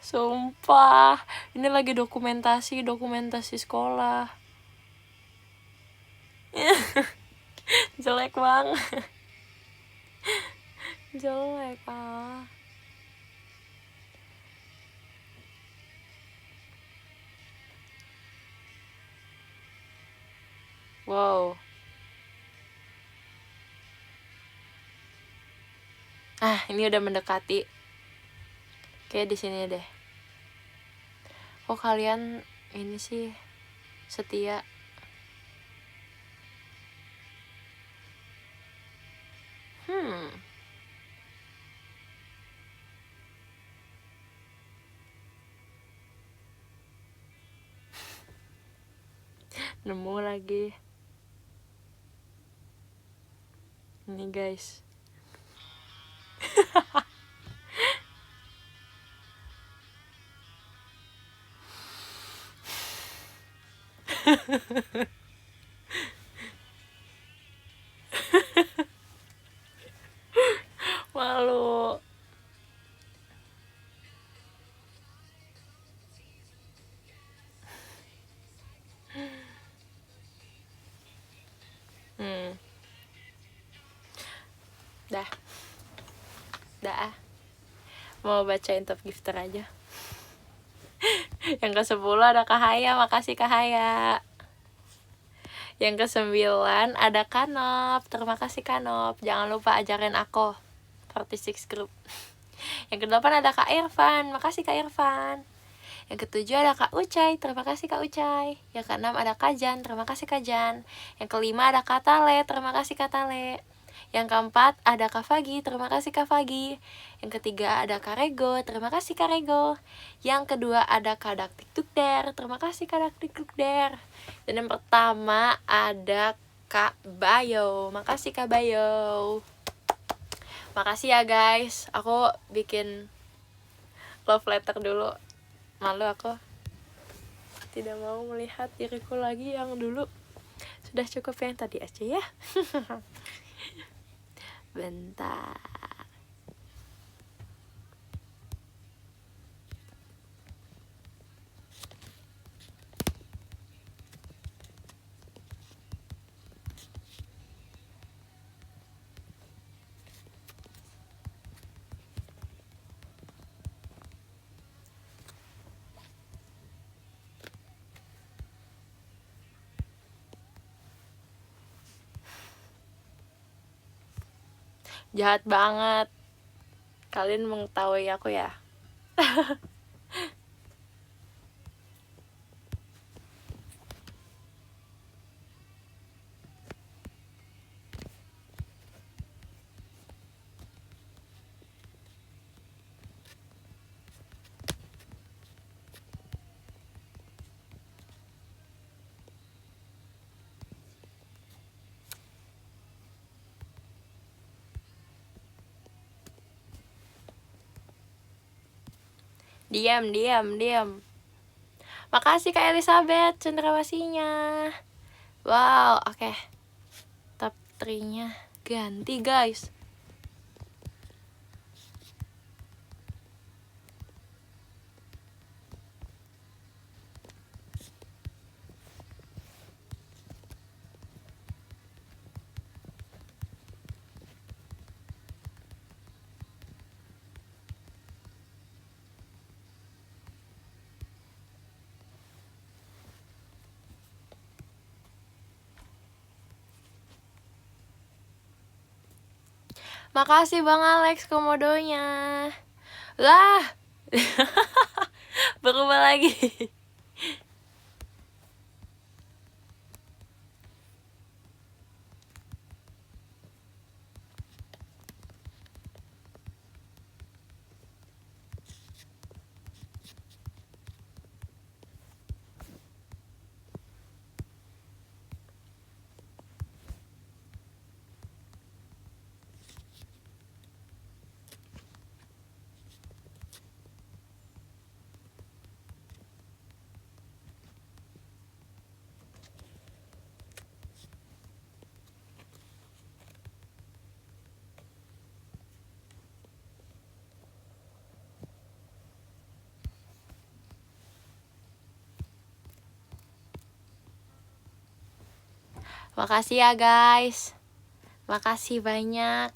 Sumpah. Ini lagi dokumentasi sekolah. Jelek banget. Jelek Wow. Ini udah mendekati. Kayak di sini deh. Kok kalian ini sih setia. Nemu lagi. Ini guys. Malu. Dah. Mau bacain top gifter aja. Yang ke-10 ada Kahaya, makasih Kahaya. Yang ke-9 ada Kanop, terima kasih Kanop. Jangan lupa ajarin aku 46 group. Yang ke-8 ada Kak Irfan, makasih Kak Irfan. Yang ke-7 ada Kak Ucai, terima kasih Kak Ucai. Yang ke-6 ada Kak Jan, terima kasih Kak Jan. Yang ke-5 ada Kak Tale, terima kasih Kak Tale. Yang ke-4 ada Kak Fagi, terima kasih Kak Fagi. Yang ke-3 ada Kak Rego, terima kasih Kak Rego. Yang kedua ada Kak Daktikdukder, terima kasih Kak Daktikdukder. Dan yang pertama ada Kak Bayo, makasih Kak Bayo. Makasih ya guys, aku bikin love letter dulu. Malu aku, tidak mau melihat diriku lagi yang dulu. Sudah cukup yang tadi aja ya. Bentar. Jahat banget. Kalian mengetahui aku ya. Diam. Makasih Kak Elizabeth cendrawasinya. Wow, oke. Top 3-nya ganti guys. Makasih Bang Alex komodonya. Lah. Berubah lagi. Makasih ya guys. Makasih banyak.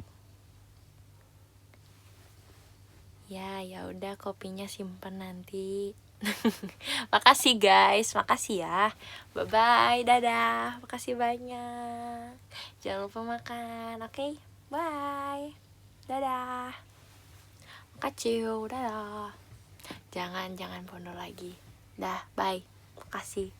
Ya udah kopinya simpen nanti. Makasih guys, makasih ya. Bye bye, dadah. Makasih banyak. Jangan lupa makan, oke? Bye. Dadah. Makasih, dadah. Jangan bunuh lagi. Dah, bye. Makasih.